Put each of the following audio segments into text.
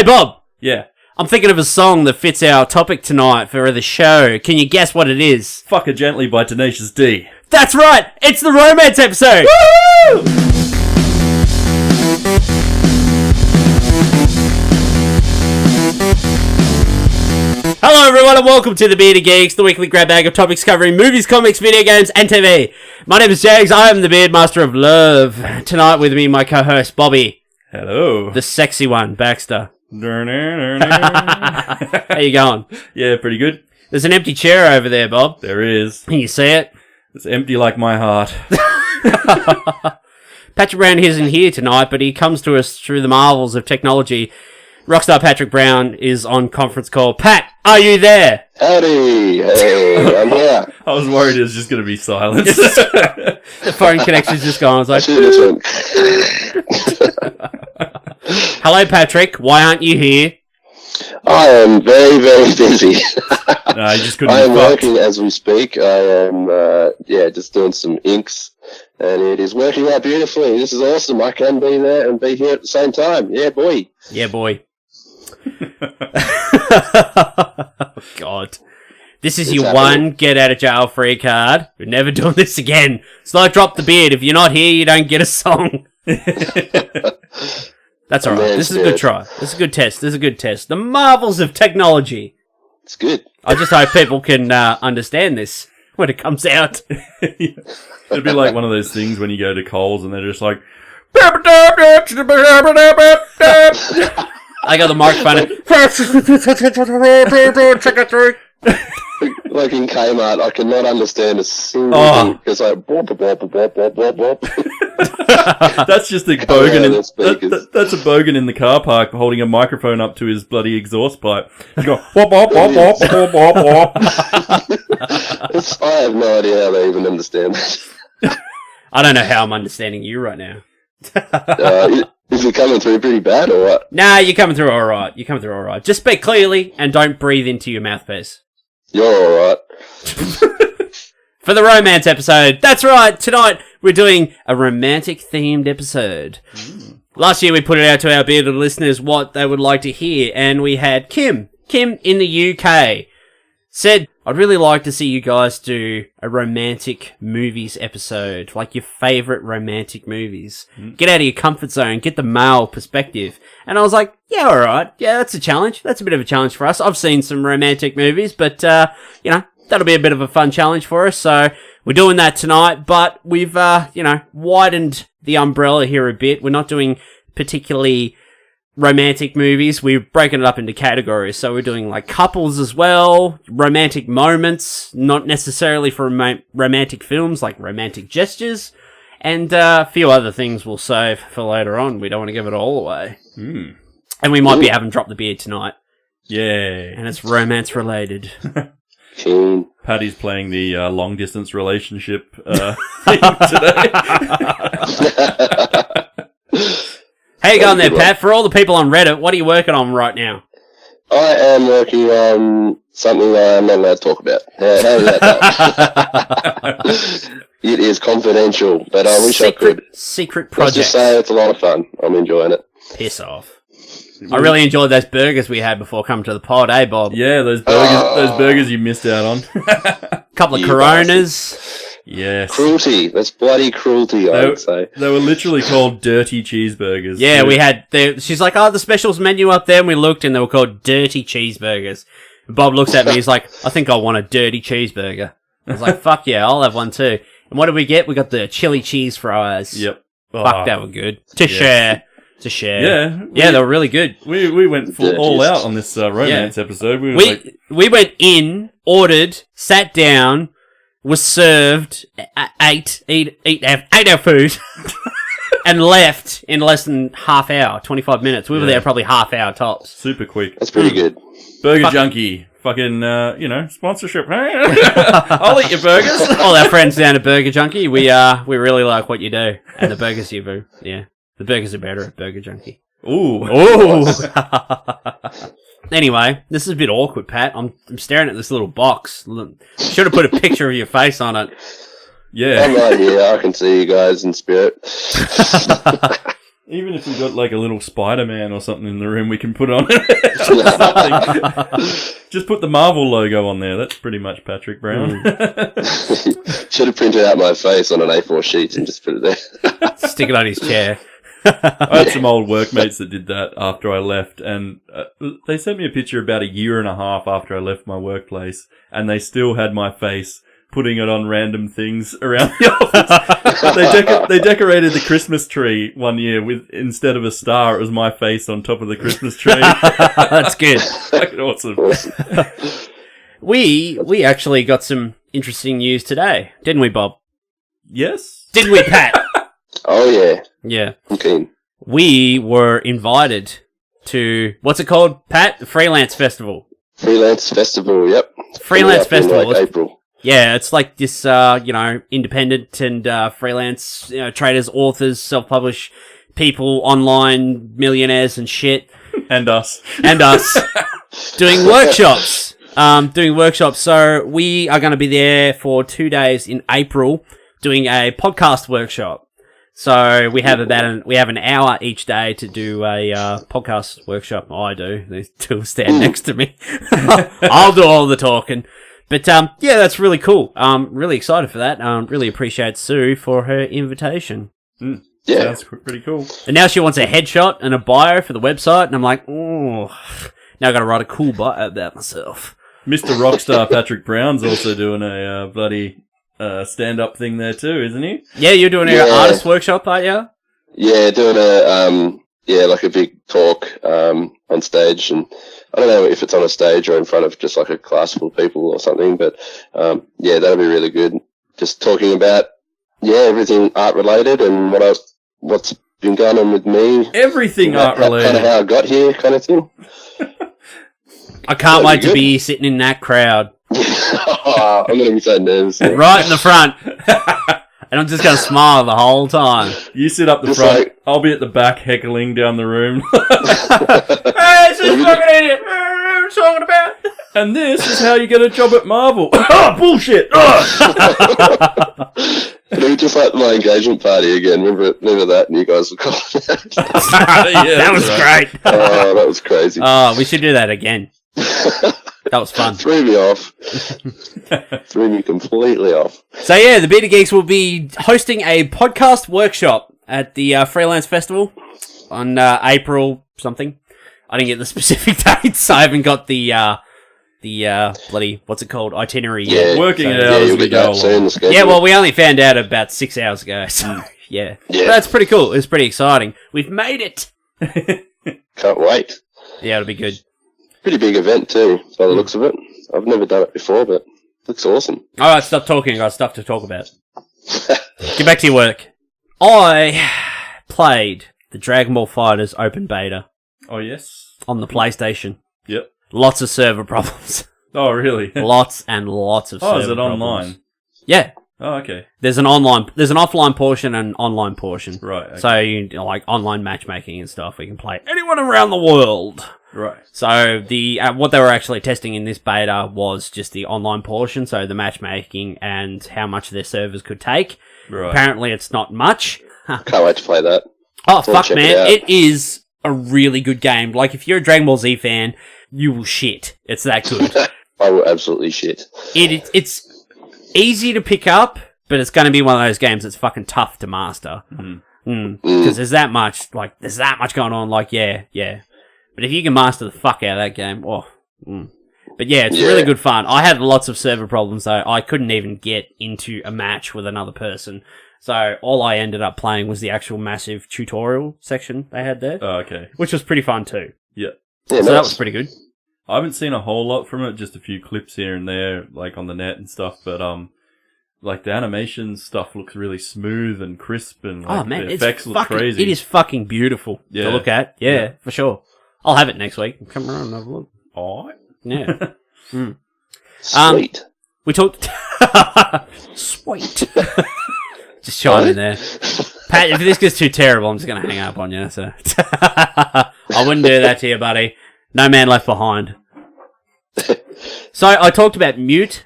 Hey, Bob. Yeah. I'm thinking of a song that fits our topic tonight for the show. Can you guess what it is? Fuck Her Gently by Tenacious D. That's right! It's the romance episode! Woo! Hello everyone and welcome to the Bearded Geeks, the weekly grab bag of topics covering movies, comics, video games and TV. My name is Jags, I am the Beard Master of Love. Tonight with me, my co-host Bobby. Hello. The sexy one, Baxter. How How you going? Yeah, pretty good. There's an empty chair over there, Bob. There is. Can you see it? It's empty like my heart. Patrick Brown isn't here tonight, but he comes to us through the marvels of technology. Rockstar Patrick Brown is on conference call. Pat, are you there? Howdy, hey, I'm here. I was worried it was just going to be silence. The phone connection's just gone. I was like, hello, Patrick. Why aren't you here? I am very, very busy. No, you just couldn't I am be fucked. working as we speak. I am, just doing some inks, and it is working out beautifully. This is awesome. I can be there and be here at the same time. Yeah, boy. Yeah, boy. Oh, God. This is It's your happening. one get out of jail free card. We're never doing this again. It's like Drop the Beard. If you're not here, you don't get a song. That's alright. Man, This is a good try. This is a good test. This is a good test. The marvels of technology. It's good. I just hope people can understand this when it comes out. It'd be like one of those things when you go to Coles and they're just like... I got the microphone. Check it through. Like in Kmart, I cannot understand a single thing. It's like, bop, bop, bop, bop, bop, bop, bop. That's just a Come bogan on, in the speakers. that's a bogan in the car park holding a microphone up to his bloody exhaust pipe. He's going wop wop wop wop wop wop wop. I have no idea how they even understand that. I don't know how I'm understanding you right now. Is it coming through pretty bad or what? Nah, you're coming through alright. You're coming through alright. Just speak clearly and don't breathe into your mouthpiece. You're alright. For the romance episode. That's right. Tonight we're doing a romantic themed episode. Last year we put it out to our bearded listeners what they would like to hear, and we had Kim in the UK said, I'd really like to see you guys do a romantic movies episode, like your favourite romantic movies. Get out of your comfort zone, get the male perspective. And I was like, yeah, alright, yeah, that's a challenge. That's a bit of a challenge for us. I've seen some romantic movies, but, that'll be a bit of a fun challenge for us. So we're doing that tonight, but we've, widened the umbrella here a bit. We're not doing particularly romantic movies. We've broken it up into categories. So we're doing like couples as well, romantic moments, not necessarily for romantic films, like romantic gestures, and a few other things we'll save for later on. We don't want to give it all away. And we might be having Drop the Beard tonight. Yeah. And it's romance related. Keen. Paddy's playing the long distance relationship thing today. How you going there, Pat? For all the people on Reddit, what are you working on right now? I am working on something I'm not allowed to talk about. How does that go? It is confidential, but I wish I could. Secret Let's project. just say it's a lot of fun. I'm enjoying it. Piss off. I really enjoyed those burgers we had before coming to the pod, eh, Bob? Yeah, those burgers you missed out on. Couple of You Coronas. Yes. Cruelty. That's bloody cruelty, I would say. They were literally called dirty cheeseburgers. Yeah, we had... She's like, the specials menu up there, and we looked, and they were called dirty cheeseburgers. And Bob looks at me, he's like, I think I want a dirty cheeseburger. I was like, fuck yeah, I'll have one too. And what did we get? We got the chili cheese fries. Yep. Fuck, they were good. To share. Yeah. Yeah, they were really good. We went all out on this romance episode. We went in, ordered, sat down, was served, ate our food, and left in less than half hour, 25 minutes. We were there probably half hour tops. super quick. That's pretty good. Burger Junkie. Fucking, sponsorship. I'll eat your burgers. All our friends down at Burger Junkie, we really like what you do. And the burgers you do. Yeah. The burgers are better at Burger Junkie. Ooh. Anyway, this is a bit awkward, Pat. I'm staring at this little box. Should have put a picture of your face on it. Yeah. I'm right here. I can see you guys in spirit. Even if we got like a little Spider-Man or something in the room, we can put on. Just put the Marvel logo on there. That's pretty much Patrick Brown. Should have printed out my face on an A4 sheet and just put it there. Stick it on his chair. I had some old workmates that did that after I left, and they sent me a picture about a year and a half after I left my workplace, and they still had my face putting it on random things around the office. They decorated the Christmas tree one year with, instead of a star, it was my face on top of the Christmas tree. That's good. Fucking awesome. We actually got some interesting news today, didn't we, Bob? Yes? Didn't we, Pat? Oh, yeah. Yeah. I'm keen. We were invited to, what's it called, Pat? The Freelance Festival. Freelance Festival, yep. Freelance Coming up in, Festival. April. Yeah, it's like this, independent and freelance, traders, authors, self-published people, online millionaires and shit. And us. Doing workshops. So we are going to be there for 2 days in April doing a podcast workshop. So we have an hour each day to do a podcast workshop. I do. These two stand next to me. I'll do all the talking. But yeah, that's really cool. Really excited for that. Really appreciate Sue for her invitation. Yeah. Sounds pretty cool. And now she wants a headshot and a bio for the website, and I'm like, oh, now I got to write a cool bio about myself. Mr. Rockstar Patrick Brown's also doing a bloody stand-up thing there too, isn't he? Yeah, you're doing an artist workshop, aren't you? Yeah, doing like a big talk on stage, and I don't know if it's on a stage or in front of just like a class full of people or something, but yeah, that'll be really good. Just talking about everything art related and what's been going on with me. Everything art related. Kind of how I got here, kind of thing. I can't wait to be sitting in that crowd. I'm going to be so nervous. Right in the front. And I'm just going to smile the whole time. You sit up the Just front. like- I'll be at the back heckling down the room. Hey, it's this fucking idiot. What are you talking about? And this is how you get a job at Marvel. Oh, bullshit. It was just like my engagement party again. Remember that? And you guys were calling that. That was great. Oh, that was crazy. Oh, we should do that again. That was fun. Threw me off. Threw me completely off. So yeah, the Bearded Geeks will be hosting a podcast workshop at the Freelance Festival on April something. I didn't get the specific dates. I haven't got the bloody, what's it called, itinerary yet. Working it Yeah, out as you'll we get that go soon. along. The schedule. Yeah, well, we only found out about 6 hours ago, so yeah. Yeah. But that's pretty cool. It's pretty exciting. We've made it. Can't wait. Yeah, it'll be good. Pretty big event too, by the looks of it. I've never done it before, but it looks awesome. Alright, stop talking. I got stuff to talk about. Get back to your work. I played the Dragon Ball FighterZ open beta Oh, yes? on the PlayStation. Yep. Lots of server problems. Oh, really? Lots and lots of server Oh, is it problems. online? Yeah. Oh, okay. There's an offline portion and an online portion. Right. Okay. So, like online matchmaking and stuff, we can play anyone around the world. Right. So, what they were actually testing in this beta was just the online portion, so the matchmaking and how much their servers could take. Right. Apparently, it's not much. Can't wait to play that. Oh, We'll fuck, check man. it out. It is a really good game. Like, if you're a Dragon Ball Z fan, you will shit. It's that good. I will absolutely shit. It's easy to pick up, but it's going to be one of those games that's fucking tough to master. Because there's that much going on. Like, yeah. But if you can master the fuck out of that game, But yeah, it's really good fun. I had lots of server problems though. I couldn't even get into a match with another person. So all I ended up playing was the actual massive tutorial section they had there, Oh, okay. which was pretty fun too. Yeah. Yeah, So that nice. was pretty good. I haven't seen a whole lot from it, just a few clips here and there, like on the net and stuff, but like the animation stuff looks really smooth and crisp and like, Oh man, the it's effects look fucking, crazy. it is fucking beautiful Yeah. to look at. Yeah, for sure. I'll have it next week. Come around and have a look. Alright. Yeah. Sweet. We talked... Sweet. Just chime in there. Pat, if this gets too terrible, I'm just going to hang up on you. So I wouldn't do that to you, buddy. No man left behind. So I talked about Mute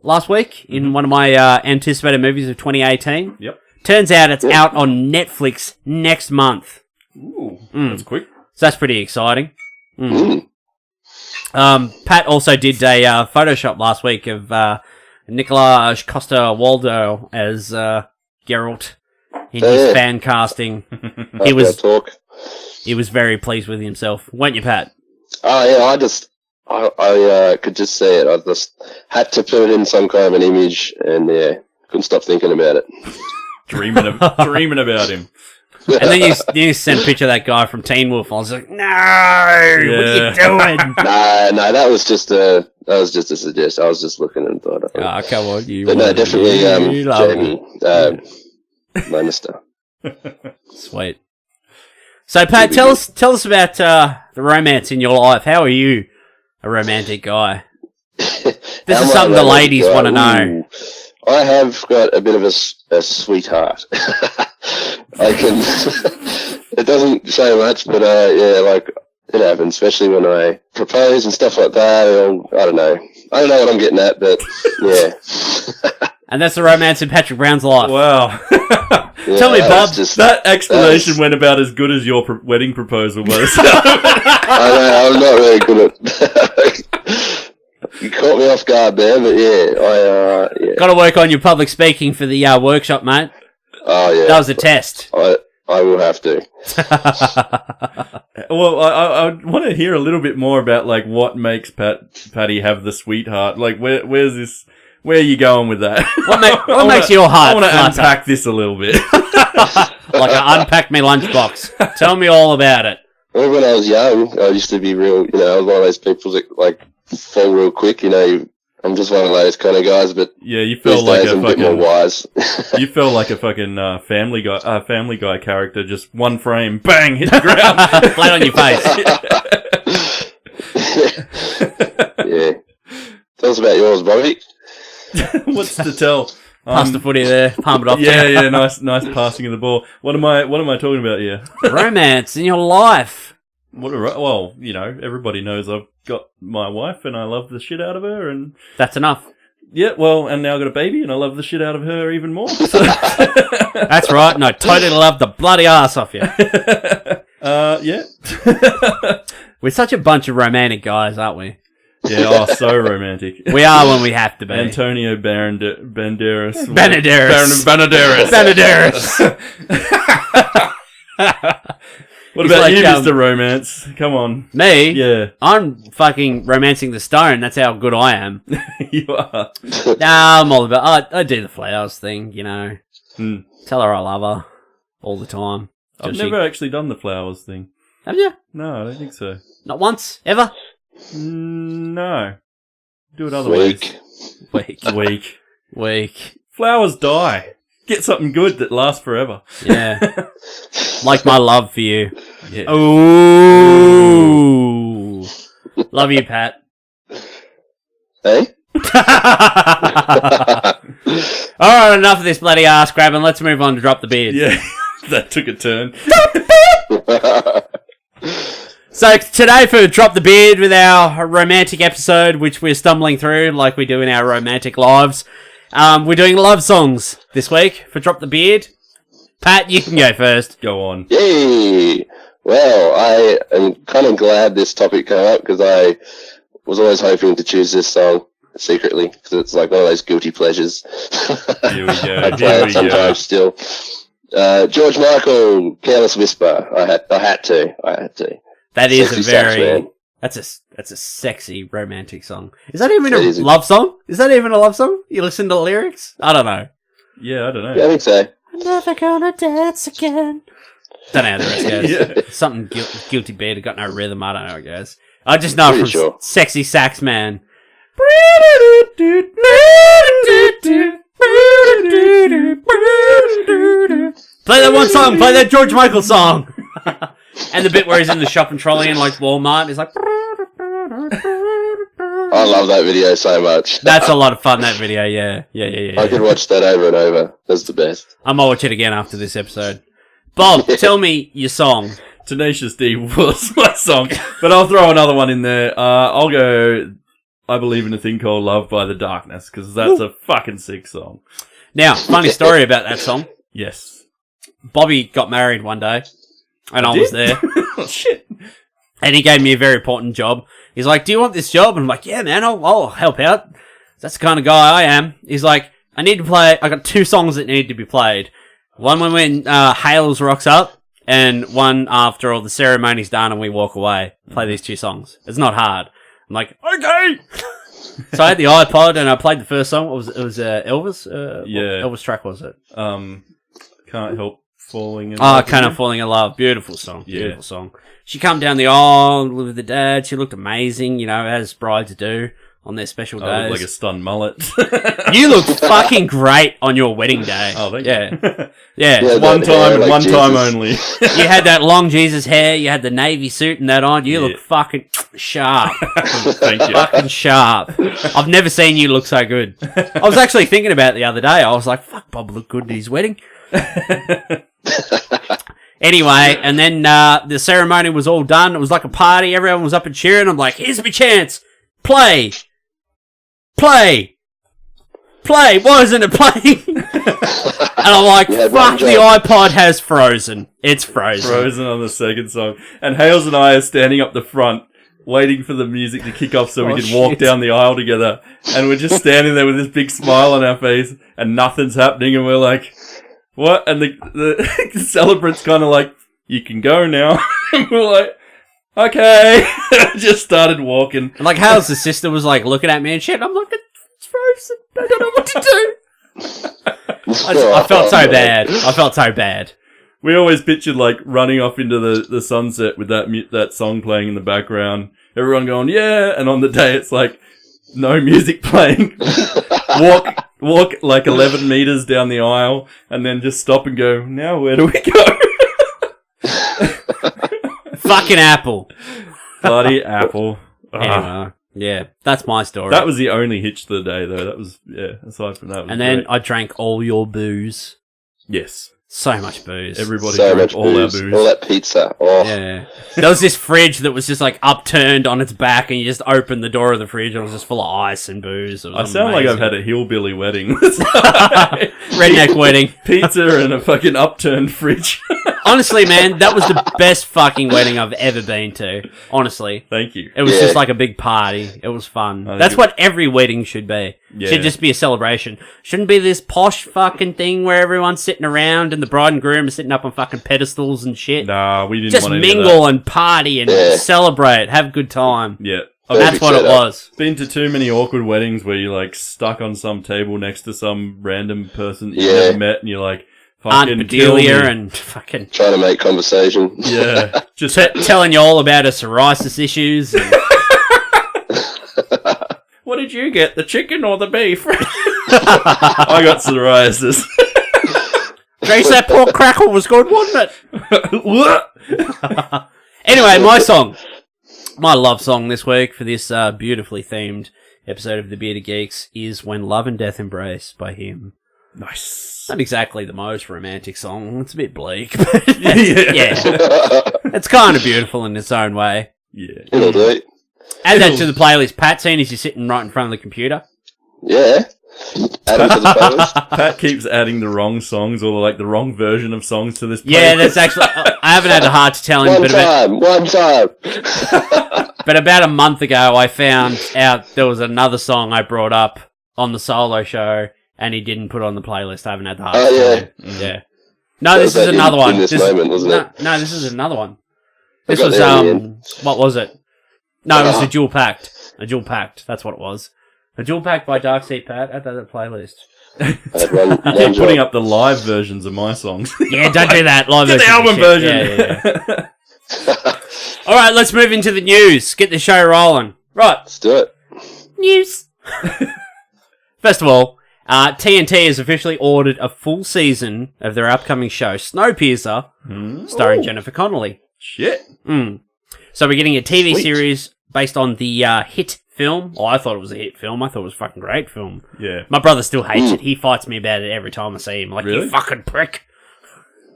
last week in one of my anticipated movies of 2018. Yep. Turns out it's out on Netflix next month. Ooh, that's quick. So that's pretty exciting. Mm. Pat also did a Photoshop last week of Nicolas Costa-Waldau as Geralt in his fan casting. He was very pleased with himself, weren't you, Pat? Oh yeah, I could just see it. I just had to put it in some kind of an image, and couldn't stop thinking about it. Dreaming about him. And then you sent a picture of that guy from Teen Wolf. I was like, no, what are you doing? No, that was just a suggestion. I was just looking and thought. Oh, come on, you. But no, definitely, Jamie Lannister. Sweet. So, Pat, tell us about the romance in your life. How are you, a romantic guy? This is something the ladies want to know. I have got a bit of a sweetheart. I can. It doesn't say much, but like it happens, especially when I propose and stuff like that. I don't know what I'm getting at, but yeah. And that's the romance in Patrick Brown's life. Wow. Yeah, tell me, Bob, that explanation went about as good as your wedding proposal was. I know, I'm not really good at. You caught me off guard there, but yeah. Got to work on your public speaking for the workshop, mate. Oh yeah, that was a test. I will have to. Well, I want to hear a little bit more about like what makes Patty have the sweetheart. Like, where's this? Where are you going with that? What makes your heart? I want to unpack this a little bit. Like I unpacked my lunchbox. Tell me all about it. Well, when I was young, I used to be real. I was one of those people that like fall real quick. I'm just one of those kind of guys. But yeah, you feel like a bit more wise. You feel like a fucking Family Guy character. Just one frame, bang, hit the ground, flat on your face. Yeah. Tell us about yours, Bobby. What's to tell? Pass the footy there, palm it off. Yeah, nice passing of the ball. What am I talking about here? Romance in your life. Well, everybody knows I've got my wife and I love the shit out of her, and that's enough. Yeah, well, and now I've got a baby and I love the shit out of her even more. So. That's right, and I totally love the bloody ass off you. Yeah. We're such a bunch of romantic guys, aren't we? Yeah, so romantic. We are when we have to be. Antonio Banderas. What about like, you, Mr. Romance? Come on. Me? Yeah. I'm fucking romancing the stone. That's how good I am. You are. Nah, I'm all about... I do the flowers thing, Hmm. Tell her I love her all the time. I've never actually done the flowers thing. Have you? No, I don't think so. Not once? Ever? No. Do it other ways. Weak. Flowers die. Get something good that lasts forever. Yeah. Like my love for you. Yeah. Ooh. Love you, Pat. Hey? Alright, enough of this bloody ass grabbing. Let's move on to Drop the Beard. Yeah, that took a turn. So today for Drop the Beard with our romantic episode, which we're stumbling through like we do in our romantic lives, we're doing love songs this week for Drop the Beard. Pat, you can go first. Go on. Yay! Well, I am kind of glad this topic came up because I was always hoping to choose this song secretly because it's like one of those guilty pleasures. Here we go. I play it sometimes still. George Michael, Careless Whisper. I had to. That is Sexy sax, man. That's a sexy romantic song. Is that even a love song? Is that even a love song? You listen to the lyrics? I don't know. Yeah, I don't know. Yeah, I think so. I'm never gonna dance again. Don't know how the rest goes. Yeah. Something guilty beat. It got no rhythm. I don't know how it goes. I just know from Sexy Sax Man. Play that one song. Play that George Michael song. And the bit where he's in the shopping trolley in like Walmart is like. I love that video so much. That's a lot of fun. That video, yeah. I could watch that over and over. That's the best. I might watch it again after this episode. Bob, tell me your song. Tenacious D was my song, but I'll throw another one in there. I'll go I Believe in a Thing Called Love by The Darkness, because that's a fucking sick song. Now, funny story about that song. Yes. Bobby got married one day, And I was there. Oh, shit. And he gave me a very important job. He's like, do you want this job? And I'm like, yeah, man, I'll help out. That's the kind of guy I am. He's like, I got 2 songs that need to be played. One when Hales rocks up, and one after all the ceremony's done and we walk away. Play these 2 songs. It's not hard. I'm like, okay! So I had the iPod and I played the first song. It was Elvis? Yeah. What Elvis track was it? Can't Help Falling in Love. Kind of Falling in Love. Beautiful song. Yeah. Beautiful song. She come down the aisle with the dad. She looked amazing, as brides do on their special days. I look like a stunned mullet. You look fucking great on your wedding day. Oh, thank you. Yeah. Yeah. One time and like one Jesus. time only. You had that long Jesus hair. You had the navy suit and that on. You look fucking sharp. Thank you. Fucking sharp. I've never seen you look so good. I was actually thinking about it the other day. I was like, fuck, Bob looked good at his wedding. Anyway, and then the ceremony was all done. It was like a party. Everyone was up and cheering. I'm like, here's my chance. Play. Why isn't it playing? And I'm like, fuck, the iPod has frozen. It's frozen. Frozen on the second song. And Hales and I are standing up the front, waiting for the music to kick off so we can walk down the aisle together. And we're just standing there with this big smile on our face, and nothing's happening, and we're like, what? And the celebrant's kind of like, you can go now. And we're like, okay. Just started walking. And like, Hale's the sister was like looking at me and shit. I'm like, it's frozen. I don't know what to do. I felt so bad. We always pictured like running off into the sunset with that song playing in the background. Everyone going, yeah. And on the day, it's like, no music playing. Walk like 11 meters down the aisle and then just stop and go, now where do we go? Fucking Apple. Bloody Apple. Anyway, yeah, that's my story. That was the only hitch to the day, though. That was, aside from that. And then I drank all your booze. Yes. So much booze. Everybody So drank much all our booze. booze. All that pizza. Oh. Yeah. There was this fridge that was just like upturned on its back, and you just opened the door of the fridge and it was just full of ice and booze. It was I sound like amazing. I've had a hillbilly wedding. Redneck wedding. Pizza and a fucking upturned fridge. Honestly, man, that was the best fucking wedding I've ever been to. Honestly. Thank you. It was just like a big party. It was fun. That's what every wedding should be. Yeah. Should just be a celebration. Shouldn't be this posh fucking thing where everyone's sitting around and the bride and groom are sitting up on fucking pedestals and shit. Nah, we didn't Just want any of mingle and party and celebrate. Have a good time. that. Yeah. That's what it was. Been to too many awkward weddings where you're like stuck on some table next to some random person that you've never met and you're like, Aunt fucking kill Bedelia me. and fucking Trying to make conversation. Yeah. Just telling you all about her psoriasis issues. And what did you get? The chicken or the beef? I got psoriasis. Grace, that pork crackle was good, wasn't it? Anyway, my love song this week for this beautifully themed episode of the Bearded Geeks is When Love and Death Embrace by him. Nice. Not exactly the most romantic song. It's a bit bleak, but yeah. It's kind of beautiful in its own way. Yeah. It'll do. Add that to the playlist. Pat, seeing as you're sitting right in front of the computer. Yeah. Add it to the playlist. Pat keeps adding the wrong songs or like the wrong version of songs to this playlist. Yeah, that's actually... I haven't had the heart to tell him, One time. but about a month ago, I found out there was another song I brought up on the solo show, and he didn't put it on the playlist. I haven't had the heart to tell him. Yeah. No, this is another one. In this moment, wasn't it? No, this is another one. This got was, there in the end. what was it? No, it was a Dual Pact. A Dual Pact, that's what it was. A Dual Pact by Darkseid Pat. Add that to the playlist. I keep putting up the live versions of my songs. Yeah, don't do that. Live Get the album version. Yeah. All right, let's move into the news. Get the show rolling. Right. Let's do it. News. First of all, TNT has officially ordered a full season of their upcoming show, Snowpiercer, starring Jennifer Connelly. Shit. So we're getting a TV series based on the hit film. Oh, I thought it was a hit film. I thought it was a fucking great film. Yeah. My brother still hates it. He fights me about it every time I see him. Like, Really? you fucking prick.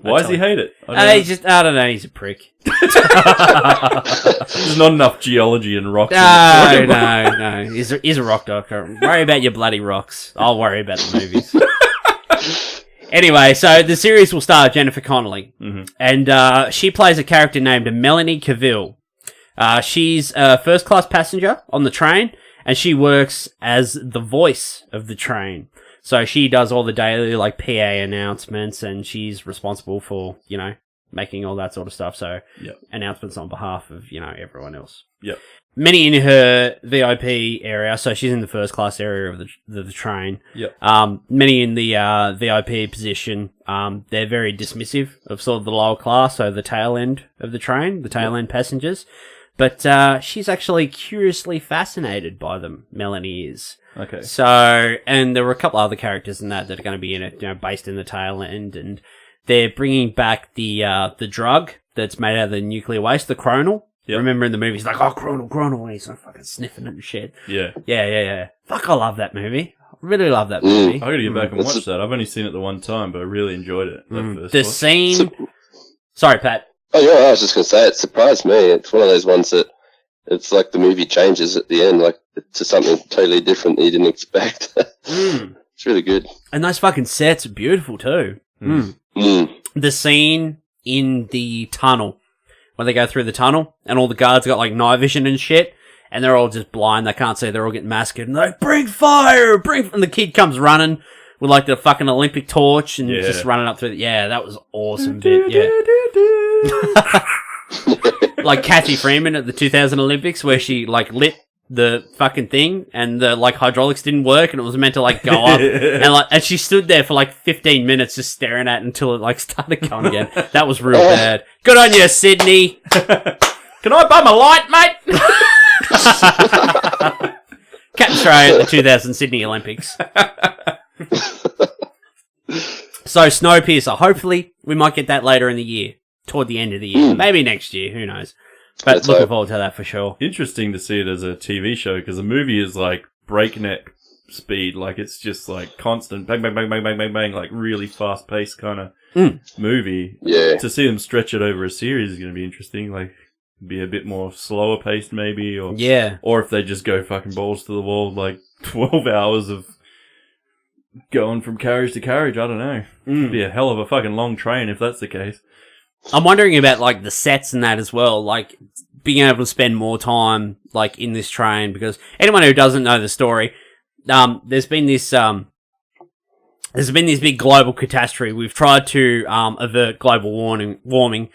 Why does he hate it? I don't know, he's a prick. There's not enough geology and rocks. No. He's a rock doctor. Worry about your bloody rocks. I'll worry about the movies. Anyway, so the series will star Jennifer Connelly, and she plays a character named Melanie Cavill. She's a first-class passenger on the train, and she works as the voice of the train. So she does all the daily, like, PA announcements, and she's responsible for, you know, making all that sort of stuff. So announcements on behalf of, you know, everyone else. Yep. Many in her VIP area, so she's in the first class area of the train. Yep. Many in the VIP position, they're very dismissive of sort of the lower class, so the tail end of the train, the tail end passengers. But she's actually curiously fascinated by them, Melanie is. Okay. So, and there were a couple other characters in that are going to be in it, you know, based in the tail end, and they're bringing back the drug that's made out of the nuclear waste, the chronal. Yep. Remember in the movie, he's like, oh, chronal, and he's like fucking sniffing it and shit. Yeah. Yeah. Fuck, I love that movie. I really love that movie. I gotta get back and watch that. I've only seen it the one time, but I really enjoyed it. The scene... Sorry, Pat. Oh, yeah, I was just going to say, it surprised me. It's one of those ones that it's like the movie changes at the end, like to something totally different that you didn't expect. It's really good. And those fucking sets are beautiful too. The scene in the tunnel, when they go through the tunnel, and all the guards got like night vision and shit, and they're all just blind, they can't see, they're all getting massacred, and they're like, bring fire! And the kid comes running with like the fucking Olympic torch and just running up through that was awesome bit, like Kathy Freeman at the 2000 Olympics, where she like lit the fucking thing and the like hydraulics didn't work and it was meant to like go up and she stood there for like 15 minutes just staring at it until it like started going again. That was real bad. Good on you, Sydney. Can I bum a light, mate? Captain Australia at the 2000 Sydney Olympics. So Snowpiercer, hopefully we might get that later in the year, toward the end of the year, maybe next year, who knows. But looking forward to that for sure. Interesting to see it as a TV show, because the movie is like breakneck speed. Like, it's just like constant bang, bang, bang, bang, bang, bang, bang, like really fast paced kind of movie. Yeah. To see them stretch it over a series is going to be interesting. Like, be a bit more slower paced maybe, or if they just go fucking balls to the wall, like 12 hours of going from carriage to carriage. I don't know. It'd be a hell of a fucking long train if that's the case. I'm wondering about, like, the sets and that as well, like, being able to spend more time, like, in this train, because anyone who doesn't know the story, there's been this big global catastrophe. We've tried to, avert global warming,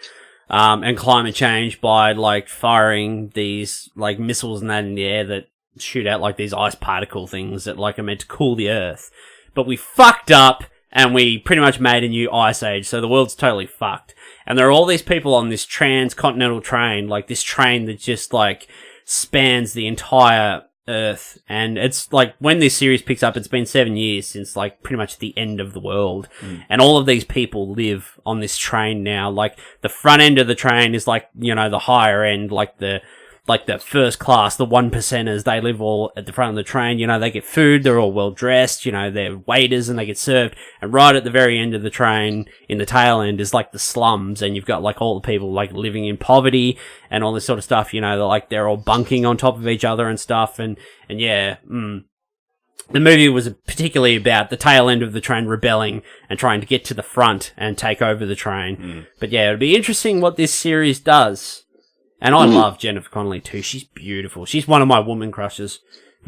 and climate change by, like, firing these, like, missiles and that in the air that shoot out, like, these ice particle things that, like, are meant to cool the Earth. But we fucked up, and we pretty much made a new ice age, so the world's totally fucked. And there are all these people on this transcontinental train, like this train that just like spans the entire Earth. And it's like, when this series picks up, it's been 7 years since like pretty much the end of the world. And all of these people live on this train now. Like, the front end of the train is like, you know, the higher end, like the first class, the 1 percenters, they live all at the front of the train. You know, they get food, they're all well dressed, you know, they're waiters and they get served. And right at the very end of the train, in the tail end, is like the slums, and you've got like all the people like living in poverty and all this sort of stuff, you know, they're all bunking on top of each other and stuff. And yeah, the movie was particularly about the tail end of the train rebelling and trying to get to the front and take over the train. But yeah, it'll be interesting what this series does. And I love Jennifer Connelly too. She's beautiful. She's one of my woman crushes.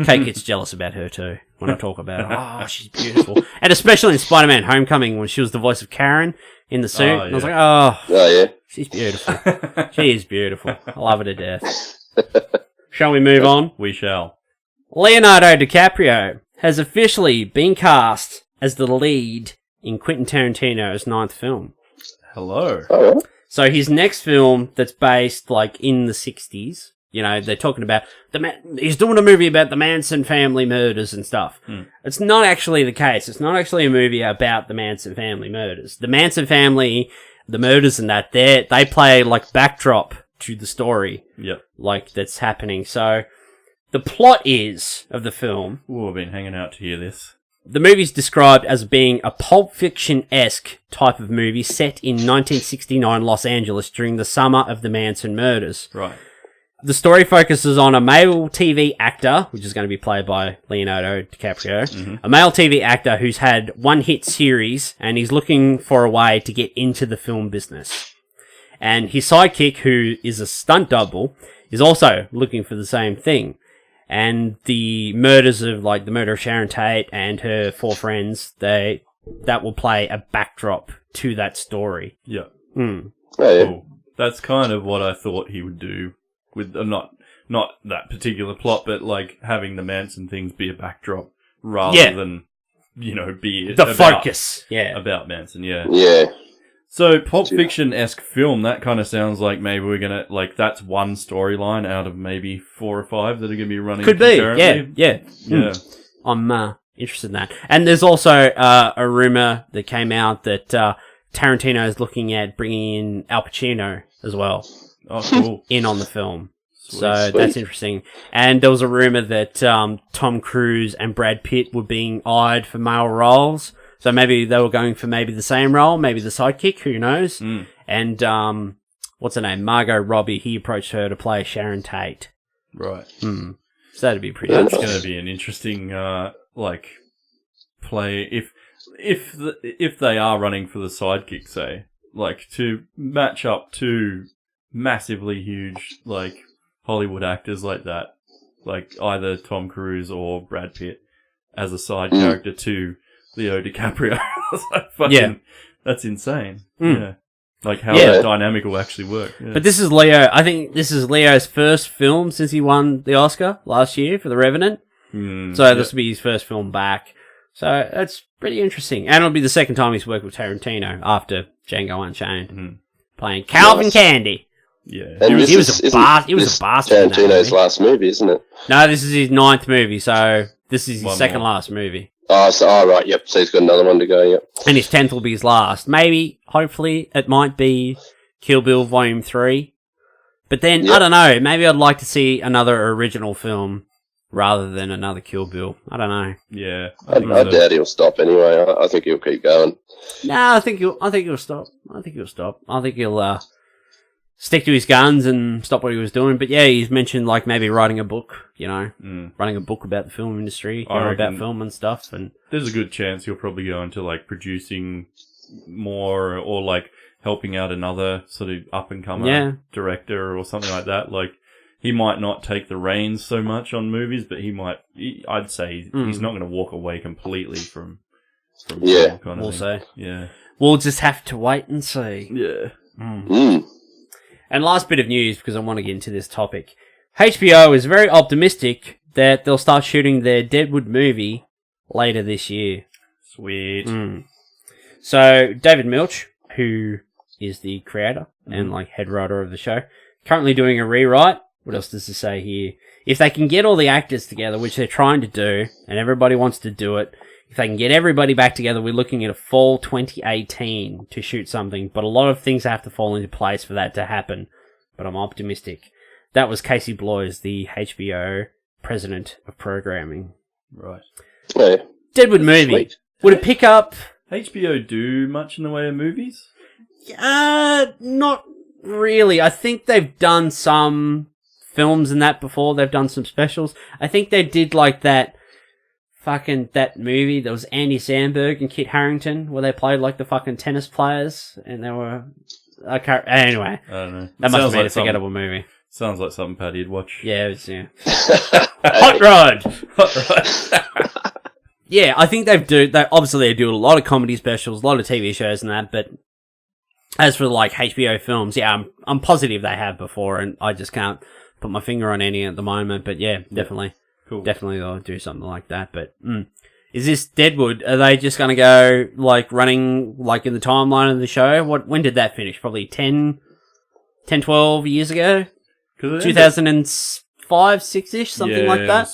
Kate gets jealous about her too when I talk about her. Oh, she's beautiful. And especially in Spider-Man Homecoming, when she was the voice of Karen in the suit. And I was like, oh, she's beautiful. She is beautiful. I love her to death. Shall we move on? We shall. Leonardo DiCaprio has officially been cast as the lead in Quentin Tarantino's 9th film. Hello. Oh, So his next film that's based, like, in the 60s, you know, they're talking about, he's doing a movie about the Manson family murders and stuff. It's not actually the case. It's not actually a movie about the Manson family murders. The Manson family, the murders and that, they play, like, backdrop to the story. Yep. Like, that's happening. So, the plot of the film... Ooh, I've been hanging out to hear this. The movie's described as being a Pulp Fiction-esque type of movie set in 1969 Los Angeles during the summer of the Manson murders. Right. the story focuses on a male TV actor, which is going to be played by Leonardo DiCaprio, a male TV actor who's had one hit series and he's looking for a way to get into the film business. And his sidekick, who is a stunt double, is also looking for the same thing. And the murder of Sharon Tate and her 4 friends, that will play a backdrop to that story. Yeah. Oh, yeah. Cool. That's kind of what I thought he would do with not that particular plot, but like having the Manson things be a backdrop rather than, be the focus. Yeah. About Manson. Yeah. Yeah. So, Pulp Fiction-esque film, that kind of sounds like maybe we're going to, that's one storyline out of maybe 4 or 5 that are going to be running Could be, concurrently. yeah. I'm interested in that. And there's also a rumour that came out that Tarantino is looking at bringing in Al Pacino as well. Oh, cool. In on the film. Sweet. That's interesting. And there was a rumour that Tom Cruise and Brad Pitt were being eyed for male roles. So maybe they were going for maybe the same role, maybe the sidekick, who knows? And, what's her name? Margot Robbie, he approached her to play Sharon Tate. Right. So that'd be pretty That's interesting. going to be an interesting, play. If they are running for the sidekick, say, to match up 2 massively huge, Hollywood actors like that, either Tom Cruise or Brad Pitt as a side character to Leo DiCaprio. That's insane. Yeah. How that dynamic will actually work. Yeah. But this is Leo. I think this is Leo's first film since he won the Oscar last year for The Revenant. So this will be his first film back. So that's pretty interesting. And it'll be the second time he's worked with Tarantino after Django Unchained. Playing Calvin Candy. Yeah. And He was a bastard in that Tarantino's movie. last movie, isn't it? No, this is his 9th movie, so this is his second last movie. Oh, right, yep. So he's got another one to go, yep. And his 10th will be his last. Maybe, hopefully, it might be Kill Bill Volume 3. But then, I don't know, maybe I'd like to see another original film rather than another Kill Bill. I don't know. Yeah. I doubt he'll stop anyway. I think he'll keep going. No, I think he'll stop. I think he'll stick to his guns and stop what he was doing. But yeah, he's mentioned maybe writing a book, writing a book about the film industry, about film and stuff. And there's a good chance he'll probably go into producing more or helping out another sort of up and comer director or something like that. He might not take the reins so much on movies, but I'd say he's not going to walk away completely from film kind of we'll thing. see. Yeah. We'll just have to wait and see. Yeah. And last bit of news, because I want to get into this topic. HBO is very optimistic that they'll start shooting their Deadwood movie later this year. Sweet. So, David Milch, who is the creator and head writer of the show, currently doing a rewrite. What else does it say here? If they can get all the actors together, which they're trying to do, and everybody wants to do it, if they can get everybody back together, we're looking at a fall 2018 to shoot something, but a lot of things have to fall into place for that to happen. But I'm optimistic. That was Casey Bloys, the HBO president of programming. Right. Yeah. Deadwood movie. Sweet. Would it pick up? HBO do much in the way of movies? Not really. I think they've done some films and that before. They've done some specials. I think they did that movie that was Andy Samberg and Kit Harington, where they played the fucking tennis players, and they were... Anyway. I don't know. That must have been a forgettable movie. Sounds like something Paddy'd watch. Yeah, Hot Rod! Yeah, I think they do a lot of comedy specials, a lot of TV shows and that, but as for HBO films, I'm positive they have before, and I just can't put my finger on any at the moment, but definitely. Cool. Definitely they'll do something like that, but is this Deadwood, are they just going to go running in the timeline of the show? When did that finish? Probably 10, 12 years ago? 2005, 6-ish, something like that?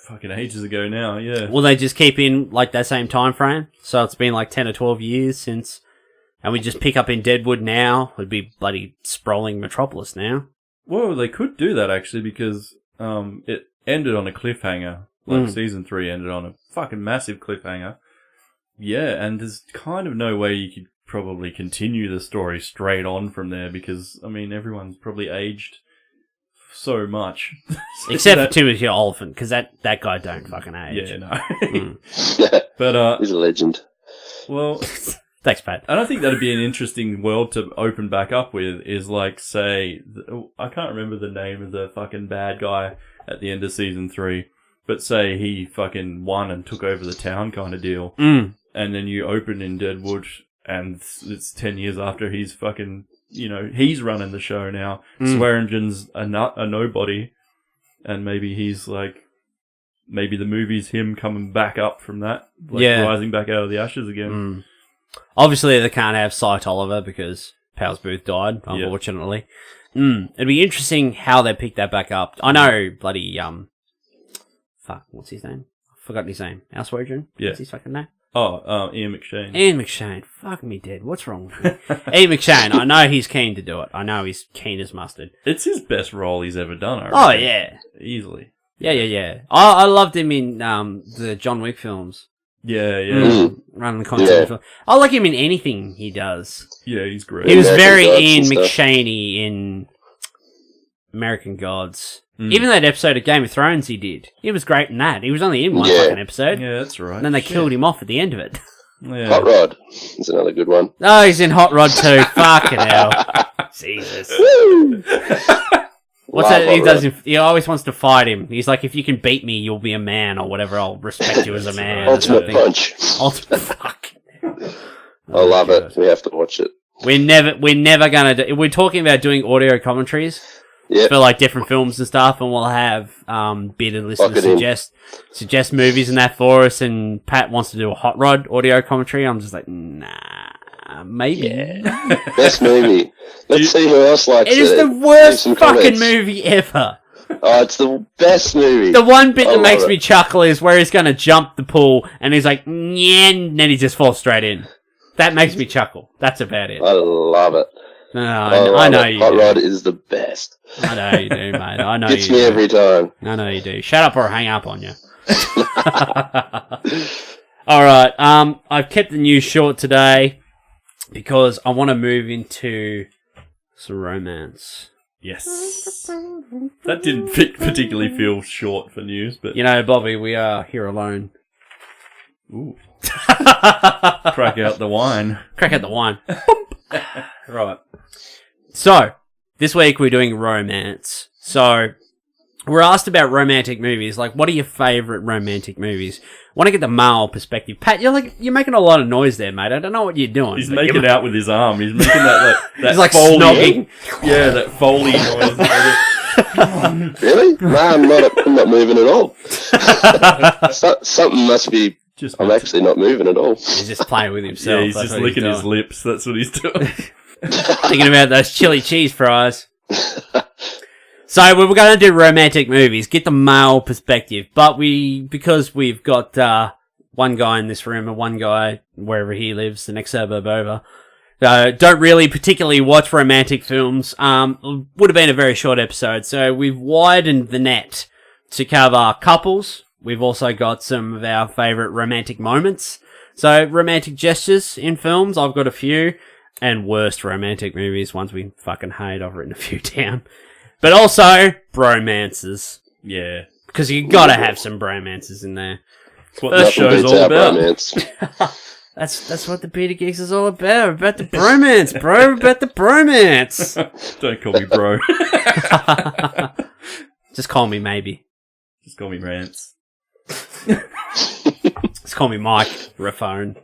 Fucking ages ago now, yeah. Will they just keep in that same time frame? So it's been 10 or 12 years since, and we just pick up in Deadwood now? It'd be bloody sprawling metropolis now. Well, they could do that actually because it ended on a cliffhanger. Season 3 ended on a fucking massive cliffhanger. Yeah, and there's kind of no way you could probably continue the story straight on from there because, everyone's probably aged so much. Except for Timothy Olyphant, because that guy don't fucking age. Yeah, no. But he's a legend. Well, thanks, Pat. and I think that'd be an interesting world to open back up with. Is like, say, I can't remember the name of the fucking bad guy at the end of season 3, but say he fucking won and took over the town, kind of deal. And then you open in Deadwood, and it's 10 years after he's fucking, he's running the show now. Swearengen's a nobody, and maybe he's like, maybe the movie's him coming back up from that, rising back out of the ashes again. Obviously, they can't have Sight Oliver because Powers Booth died, unfortunately. It'd be interesting how they pick that back up. I know, bloody, what's his name? I forgot his name. Al Swearingen? Yeah. What's his fucking name? Oh, Ian McShane. Ian McShane. Fuck me dead. What's wrong with me? Ian McShane. I know he's keen to do it. I know he's keen as mustard. It's his best role he's ever done, I reckon. Oh, yeah. Easily. Yeah. I loved him in the John Wick films. Yeah. Running the concept. I like him in anything he does. Yeah, he's great. He was very Ian McShaney in American Gods. Even that episode of Game of Thrones he did. He was great in that. He was only in one fucking episode. Yeah, that's right. And then they killed him off at the end of it. Yeah. Hot Rod is another good one. Oh, he's in Hot Rod too. Fucking hell. Jesus. What's that he does? He always wants to fight him. He's like, if you can beat me, you'll be a man or whatever. I'll respect you as a man. Ultimate punch. Ultimate fuck. I love it. We have to watch it. We're never gonna do. We're talking about doing audio commentaries for like different films and stuff, and we'll have bearded listeners suggest movies and that for us. And Pat wants to do a Hot Rod audio commentary. I'm just like, nah, maybe. Best movie. Let's see who else likes it. It is the worst fucking movie ever. Oh, it's the best movie. The one bit that makes me chuckle is where he's going to jump the pool and he's like, yeah, and then he just falls straight in. That makes me chuckle. That's about it. I love it. No, I know you do. Hot Rod is the best. I know you do, mate. I know Gets you me do. every time. I know you do. Shut up or I'll hang up on you. All right. I've kept the news short today because I want to move into some romance. Yes. That didn't particularly feel short for news, but... Bobby, we are here alone. Ooh. Crack out the wine. Crack out the wine. Right. So, this week we're doing romance. So, we're asked about romantic movies. Like, what are your favourite romantic movies? Want to get the male perspective. Pat, you're making a lot of noise there, mate. I don't know what you're doing. He's making it out with his arm. He's making that He's like Foley. snogging. Yeah, that Foley noise. Really? No, I'm not moving at all. Something must be... I'm actually not moving at all. He's just playing with himself. Yeah, he's just licking his lips. That's what he's doing. Thinking about those chili cheese fries. So we were going to do romantic movies, get the male perspective, but because we've got one guy in this room and one guy wherever he lives, the next suburb over, don't really particularly watch romantic films. Would have been a very short episode, so we've widened the net to cover couples. We've also got some of our favourite romantic moments. So, romantic gestures in films, I've got a few. And worst romantic movies, ones we fucking hate, I've written a few down. But also, bromances. Yeah. Because you gotta have some bromances in there. That's what this show's all about. That's what the Bearded Geeks is all about. About the bromance, bro. About the bromance. Don't call me bro. Just call me maybe. Just call me Rance. Just call me Mike. Raphone.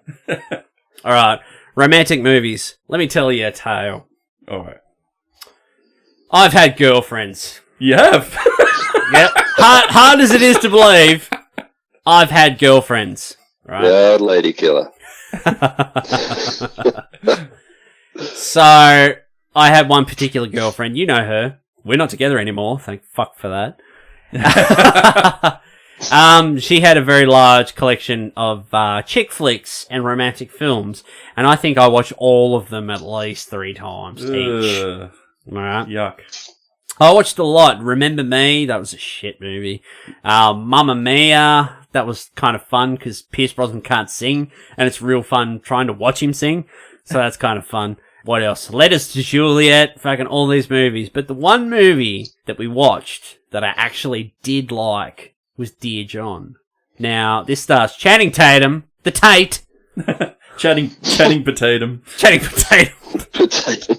Alright. Romantic movies. Let me tell you a tale. Alright. I've had girlfriends. You have? Yep. Hard as it is to believe, I've had girlfriends. Right? The old lady killer. So, I had one particular girlfriend. You know her. We're not together anymore. Thank fuck for that. She had a very large collection of chick flicks and romantic films, and I think I watched all of them at least 3 times each. Alright. Yuck. I watched a lot. Remember Me, that was a shit movie. Mamma Mia, that was kind of fun because Pierce Brosnan can't sing, and it's real fun trying to watch him sing, so that's kind of fun. What else? Letters to Juliet, fucking all these movies. But the one movie that we watched that I actually did like was Dear John. Now, this stars Channing Tatum, the Tate. Chatting potatum. Channing Tatum. Potato.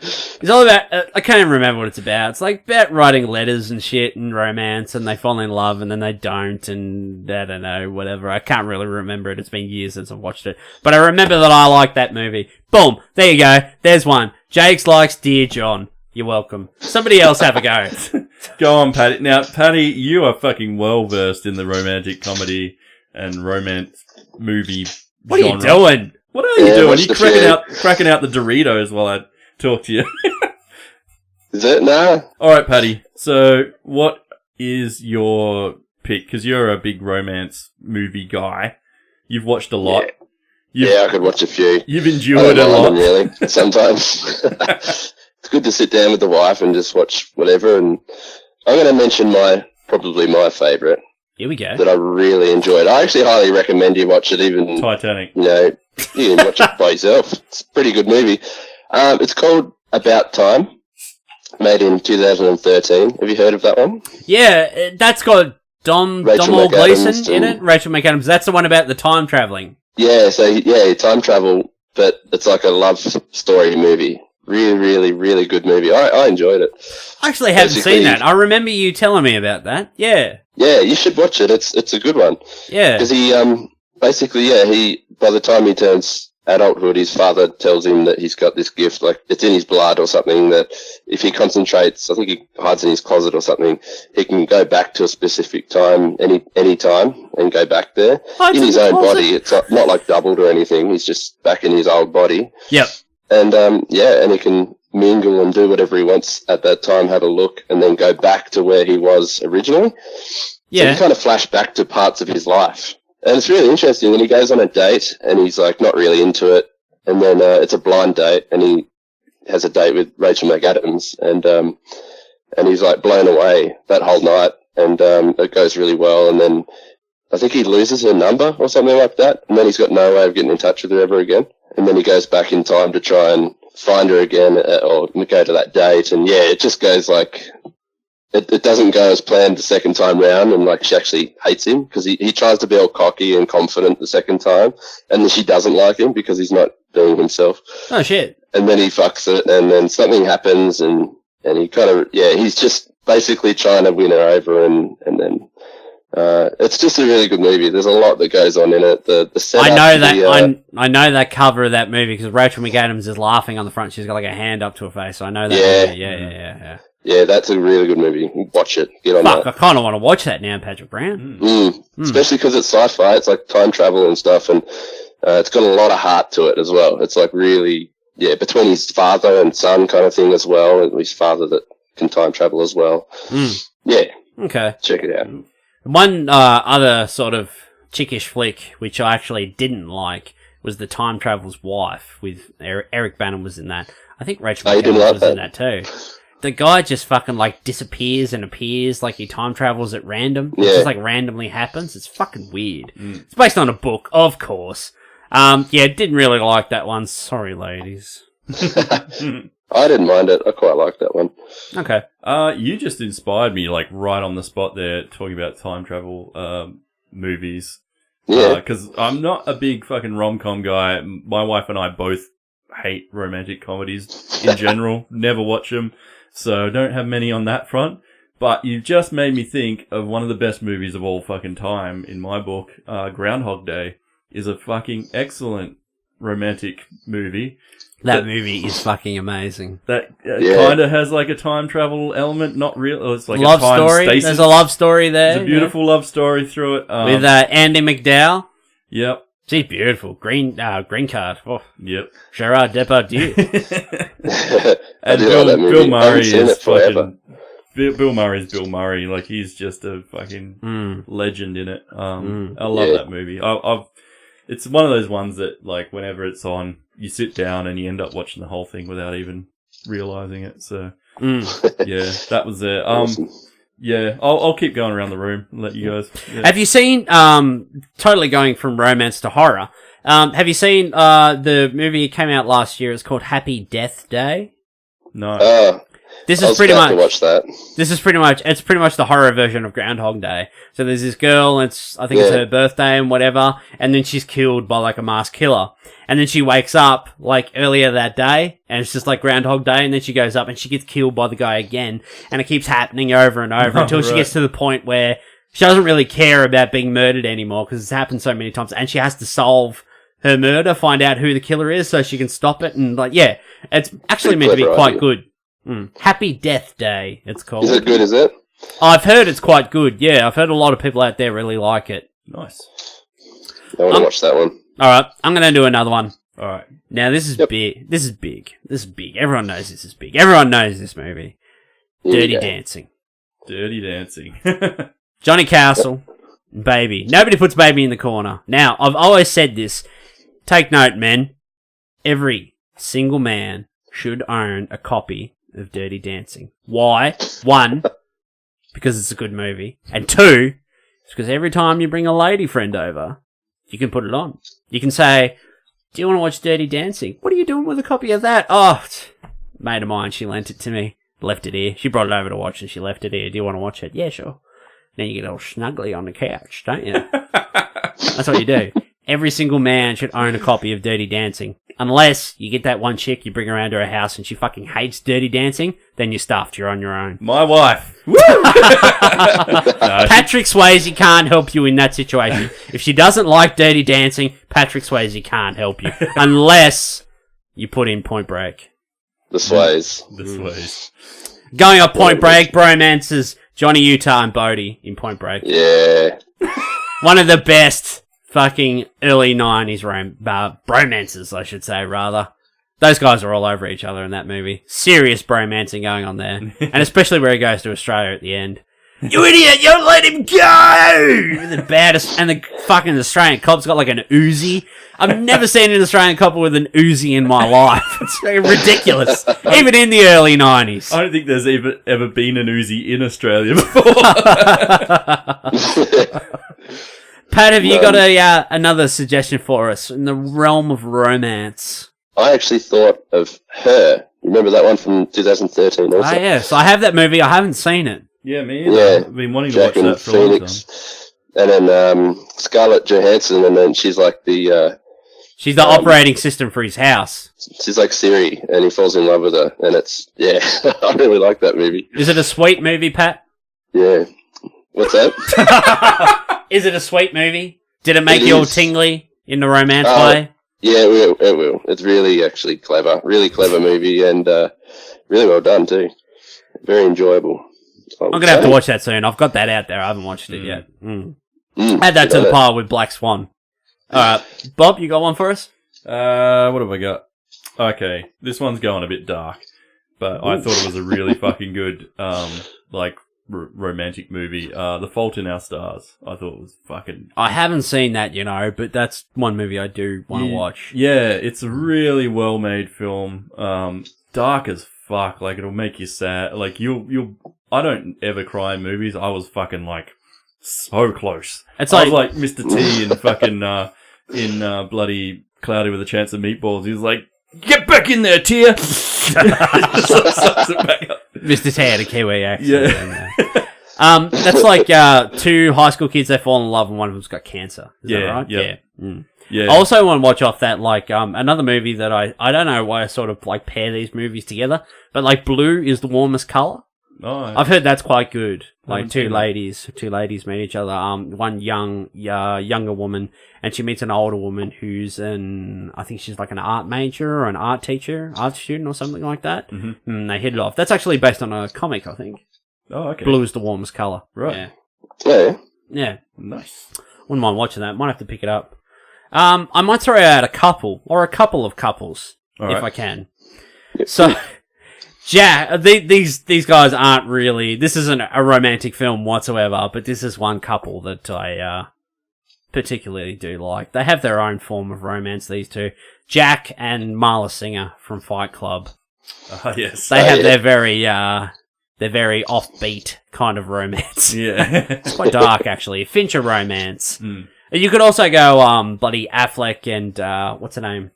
It's all about, I can't even remember what it's about. It's like about writing letters and shit and romance, and they fall in love and then they don't, and I don't know, whatever. I can't really remember it. It's been years since I've watched it. But I remember that I liked that movie. Boom! There you go. There's one. Jakes likes Dear John. You're welcome. Somebody else have a go. Go on, Patty. Now, Patty, you are fucking well versed in the romantic comedy and romance movie What genre. are you doing? What are you doing? what's You the cracking out the Doritos while I talk to you. Is it? No. All right, Patty. So, what is your pick? Because you're a big romance movie guy. You've watched a lot. Yeah, I could watch a few. You've I endured don't a mind lot. them, really. Sometimes. It's good to sit down with the wife and just watch whatever. And I'm going to mention probably my favourite Here we go. that I really enjoyed. I actually highly recommend you watch it, even, Titanic. you know, you can watch it by yourself. It's a pretty good movie. It's called About Time, made in 2013. Have you heard of that one? Yeah, that's got Domhnall Rachel Gleeson McAdams in and- it. Rachel McAdams. That's the one about the time traveling. Yeah, so, yeah, time travel, but it's like a love story movie. Really, really, really good movie. I enjoyed it. I actually haven't Basically- seen that. I remember you telling me about that. Yeah. Yeah, you should watch it. It's a good one. Yeah. Because he, basically, he, by the time he turns adulthood, his father tells him that he's got this gift, like it's in his blood or something, that if he concentrates, I think he hides in his closet or something, he can go back to a specific time, any time, and go back there. Hides in in his the own closet? body. It's not like doubled or anything. He's just back in his old body. Yep. And, and he can mingle and do whatever he wants at that time, have a look, and then go back to where he was originally. So Yeah. he kind of flash back to parts of his life. And it's really interesting. And he goes on a date, and he's like not really into it. And then it's a blind date, and he has a date with Rachel McAdams, and he's like blown away that whole night. And it goes really well. And then I think he loses her number or something like that. And then he's got no way of getting in touch with her ever again. And then he goes back in time to try and find her again, or go to that date. And yeah, it just goes like, it doesn't go as planned the second time round, and like she actually hates him because he tries to be all cocky and confident the second time, and then she doesn't like him because he's not being himself. Oh shit. And then he fucks it, and then something happens, and he kind of, he's just basically trying to win her over, and then it's just a really good movie. There's a lot that goes on in it. The setup, I know that. I know that cover of that movie because Rachel McAdams is laughing on the front. She's got like a hand up to her face. So I know that. Yeah. Movie. Yeah. Yeah, that's a really good movie. Watch it. Get on Fuck, that. I kind of want to watch that now, Patrick Brown. Especially because it's sci-fi. It's like time travel and stuff, and it's got a lot of heart to it as well. It's like really, between his father and son kind of thing as well, and his father that can time travel as well. Yeah, Okay. check it out. One other sort of chickish flick, which I actually didn't like, was The Time Traveler's Wife with Eric Bana was in that. I think Rachel you didn't McAdams like was in that? that too. The guy just fucking like disappears and appears, like he time travels at random. It Yeah. just like randomly happens. It's fucking weird. It's based on a book, of course. Didn't really like that one. Sorry, ladies. I didn't mind it. I quite liked that one. Okay. You just inspired me, like, right on the spot there, talking about time travel movies. Yeah. Because I'm not a big fucking rom-com guy. My wife and I both hate romantic comedies in general. Never watch them. So don't have many on that front. But you've just made me think of one of the best movies of all fucking time in my book. Groundhog Day is a fucking excellent romantic movie. That movie is fucking amazing. That kind of has like a time travel element, not real. It's like Love a time story. stasis. There's a love story there. There's a beautiful love story through it. With Andy McDowell. Yep. She's beautiful. Green card. Oh, Yep. Gerard Depardieu. I And do like that movie. Bill I Murray haven't seen is it forever. fucking. Bill Murray's Bill Murray. Like, he's just a fucking legend in it. I love that movie. It's one of those ones that, like, whenever it's on, you sit down and you end up watching the whole thing without even realizing it. So, yeah, that was it. Awesome. Yeah, I'll keep going around the room and let you guys. Yeah. Have you seen, totally going from romance to horror, have you seen the movie that came out last year? It's called Happy Death Day. No. This I is was pretty about much to watch that. it's pretty much the horror version of Groundhog Day. So there's this girl, I think it's her birthday and whatever, and then she's killed by like a masked killer. And then she wakes up like earlier that day, and it's just like Groundhog Day, and then she goes up and she gets killed by the guy again, and it keeps happening over and over until she gets to the point where she doesn't really care about being murdered anymore because it's happened so many times, and she has to solve her murder, find out who the killer is so she can stop it, and like, yeah, it's actually meant to be quite good. Happy Death Day, it's called. Is it good, is it? I've heard it's quite good, yeah. I've heard a lot of people out there really like it. Nice. I want to watch that one. Alright, I'm going to do another one. Alright. Now, this is big. This is big. This is big. Everyone knows this is big. Everyone knows this movie. Dirty Dancing. Dirty Dancing. Johnny Castle. Baby. Nobody puts Baby in the corner. Now, I've always said this. Take note, men. Every single man should own a copy of Dirty Dancing. Why? One, because it's a good movie. And two, it's because every time you bring a lady friend over, you can put it on. You can say, do you want to watch Dirty Dancing? What are you doing with a copy of that? Oh, mate of mine, she lent it to me. Left it here. She brought it over to watch and she left it here. Do you want to watch it? Yeah, sure. Then you get all snuggly on the couch, don't you? That's what you do. Every single man should own a copy of Dirty Dancing. Unless you get that one chick, you bring her around to her house and she fucking hates Dirty Dancing, then you're stuffed. You're on your own. My wife. Patrick Swayze can't help you in that situation. If she doesn't like Dirty Dancing, Patrick Swayze can't help you. Unless you put in Point Break. The Sways. The Sways. Going up Point Break, bromances, Johnny Utah and Bodie in Point Break. Yeah. One of the best fucking early 90s bromances, I should say, rather. Those guys are all over each other in that movie. Serious bromancing going on there. And especially where he goes to Australia at the end. You idiot! You let him go! The baddest, and the fucking Australian cop's got like an Uzi. I've never seen an Australian cop with an Uzi in my life. It's ridiculous. Even in the early 90s. I don't think there's ever been an Uzi in Australia before. Pat, have you got another suggestion for us in the realm of romance? I actually thought of Her. Remember that one from 2013 also? Ah, yes. I have that movie. I haven't seen it. Yeah, me either. Yeah. I've been wanting Jack to watch and that for a long time. Phoenix. And then Scarlett Johansson, and then she's like She's the operating system for his house. she's like Siri, and he falls in love with her, and it's, yeah, I really like that movie. Is it a sweet movie, Pat? Yeah. What's that? Is it a sweet movie? Did it make It you all is. tingly in the romance way? Yeah, it will. It's really actually clever. Really clever movie, and really well done too. Very enjoyable. I'm going to have to watch that soon. I've got that out there. I haven't watched it yet. Add that to the pile with Black Swan. Alright, Bob, you got one for us? What have I got? Okay, this one's going a bit dark, but I thought it was a really fucking good, romantic movie. The Fault in Our Stars. I thought it was fucking... I haven't seen that, but that's one movie I do want to watch. Yeah, it's a really well-made film. Dark as fuck. Like, it'll make you sad. Like, you'll... I don't ever cry in movies. I was fucking, so close. I was like Mr. T in fucking, in bloody Cloudy with a Chance of Meatballs. He was like, get back in there, Tia! Sucks it back up. Mr. T had a Kiwi accent. Yeah. That's like two high school kids, they fall in love and one of them's got cancer. Is that right? Yeah. Yeah. I also want to watch off that, another movie that I don't know why I sort of, pair these movies together, but, Blue is the Warmest Colour. Oh, I've heard that's quite good. Two seen ladies meet each other. One younger woman, and she meets an older woman who's I think she's like an art major or an art teacher, art student or something like that. Mm-hmm. And they hit it off. That's actually based on a comic, I think. Oh, okay. Blue is the Warmest Colour. Right. Yeah. Yeah. Nice. Wouldn't mind watching that. Might have to pick it up. I might throw out a couple of couples if I can. So, Jack, these guys aren't really. This isn't a romantic film whatsoever, but this is one couple that I particularly do like. They have their own form of romance. These two, Jack and Marla Singer from Fight Club. Yes. They have their very They're very offbeat kind of romance. Yeah. It's quite dark, actually. Fincher romance. Mm. You could also go, bloody Affleck and, what's her name?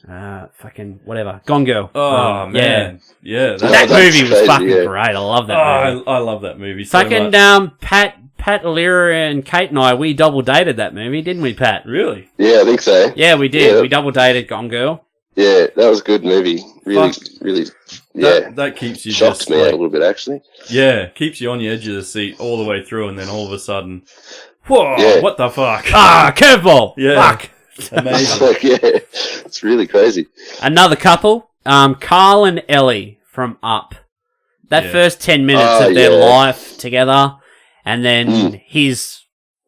Fucking whatever. Gone Girl. Oh, man. Yeah. That that's movie was crazy, fucking yeah. great. I love that movie. I love that movie so Fucking, much. Pat Lira and Kate and I, we double dated that movie, didn't we, Pat? Really? Yeah, I think so. Yeah, we did. Yeah. We double dated Gone Girl. Yeah, that was a good movie. Really, really, yeah. That keeps you Shocked just me out like, a little bit, actually. yeah, keeps you on the edge of the seat all the way through, and then all of a sudden, whoa, Yeah. what the fuck? Ah, curveball! Yeah. Fuck! Amazing. Like, yeah, it's really crazy. Another couple, Carl and Ellie from Up. That Yeah. first 10 minutes of their life together, and then his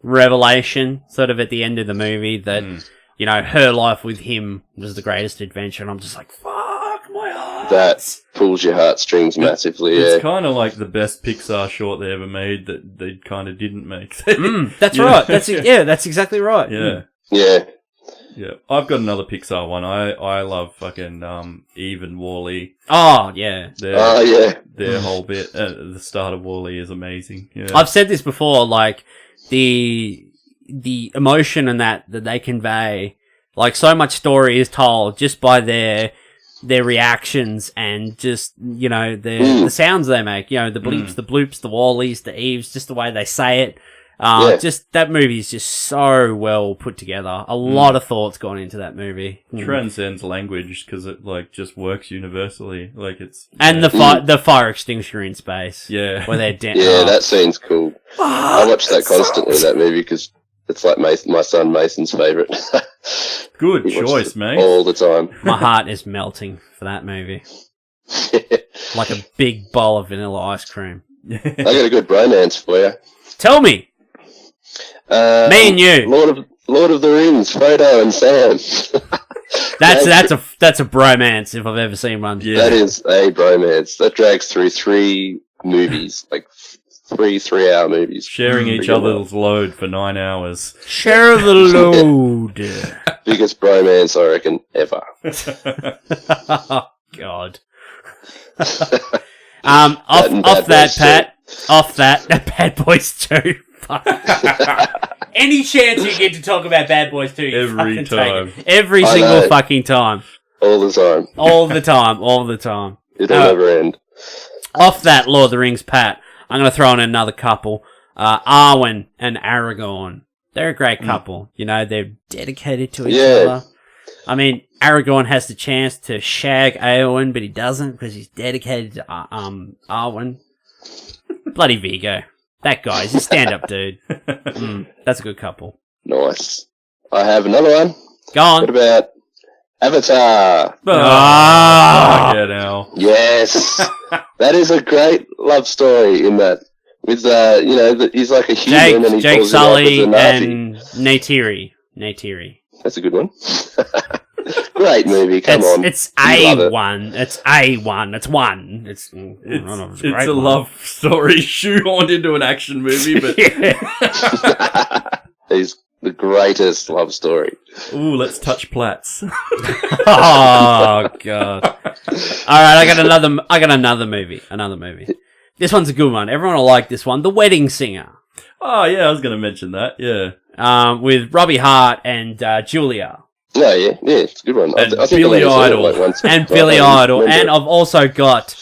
revelation sort of at the end of the movie that, you know, her life with him was the greatest adventure, and I'm just like, fuck my heart. That pulls your heartstrings massively, yeah. It's kind of like the best Pixar short they ever made that they kind of didn't make. That's Yeah. right. That's exactly right. Yeah. Yeah. Yeah. I've got another Pixar one. I love fucking Eve and Wall-E. Oh, yeah. Their whole bit at the start of Wall-E is amazing. Yeah. I've said this before, like, the emotion and that they convey, like, so much story is told just by their reactions and just, you know, the sounds they make, you know, the bleeps, the bloops, the Wallies, the Eves, just the way they say it. Just, that movie is just so well put together. A lot of thoughts gone into that movie. Transcends language because it like just works universally. Like it's And the fire extinguisher in space. Yeah. Where they're dead. Yeah, that scene's cool. I watch that constantly, that movie, because it's like my son Mason's favourite. Good He watches choice, it mate. all the time. My heart is melting for that movie. Like a big bowl of vanilla ice cream. I got a good bromance for you. Tell me! Me and you. Lord of the Rings, Frodo and Sam. That's a bromance if I've ever seen one. Yeah. That is a bromance. That drags through 3 movies, like 3-hour movies. Sharing each other's load for 9 hours. Share the load. Biggest bromance, I reckon, ever. Oh, God. Off that, Pat. Off that. Bad Boys 2. Fuck. Any chance you get to talk about Bad Boys 2, you Every fucking time. take it. Every single fucking time. All the time. All the time. All the time. It'll never end. Off that, Lord of the Rings, Pat, I'm going to throw in another couple. Arwen and Aragorn. They're a great couple. You know, they're dedicated to each other. I mean, Aragorn has the chance to shag Eowyn, but he doesn't because he's dedicated to Arwen. Bloody Vigo. That guy, he's a stand-up dude. That's a good couple. Nice. I have another one. Go on. What about Avatar? Yeah, now. Yes. That is a great love story in that. With, you know, he's like a human and he Jake falls in love Sully with a Nazi. and Neytiri. That's a good one. Great movie, come on. It's You love it. A1. It's A1. It's one. It's It's a love story shoehorned into an action movie, but He's the greatest love story. ooh, let's touch plats. Oh God! All right, I got another movie. Another movie. This one's a good one. Everyone will like this one. The Wedding Singer. Oh yeah, I was going to mention that. Yeah, with Robbie Hart and Julia. No, yeah, it's a good one. And I think Billy I only saw it Idol. like once. And I Billy don't Idol. remember And it. I've also got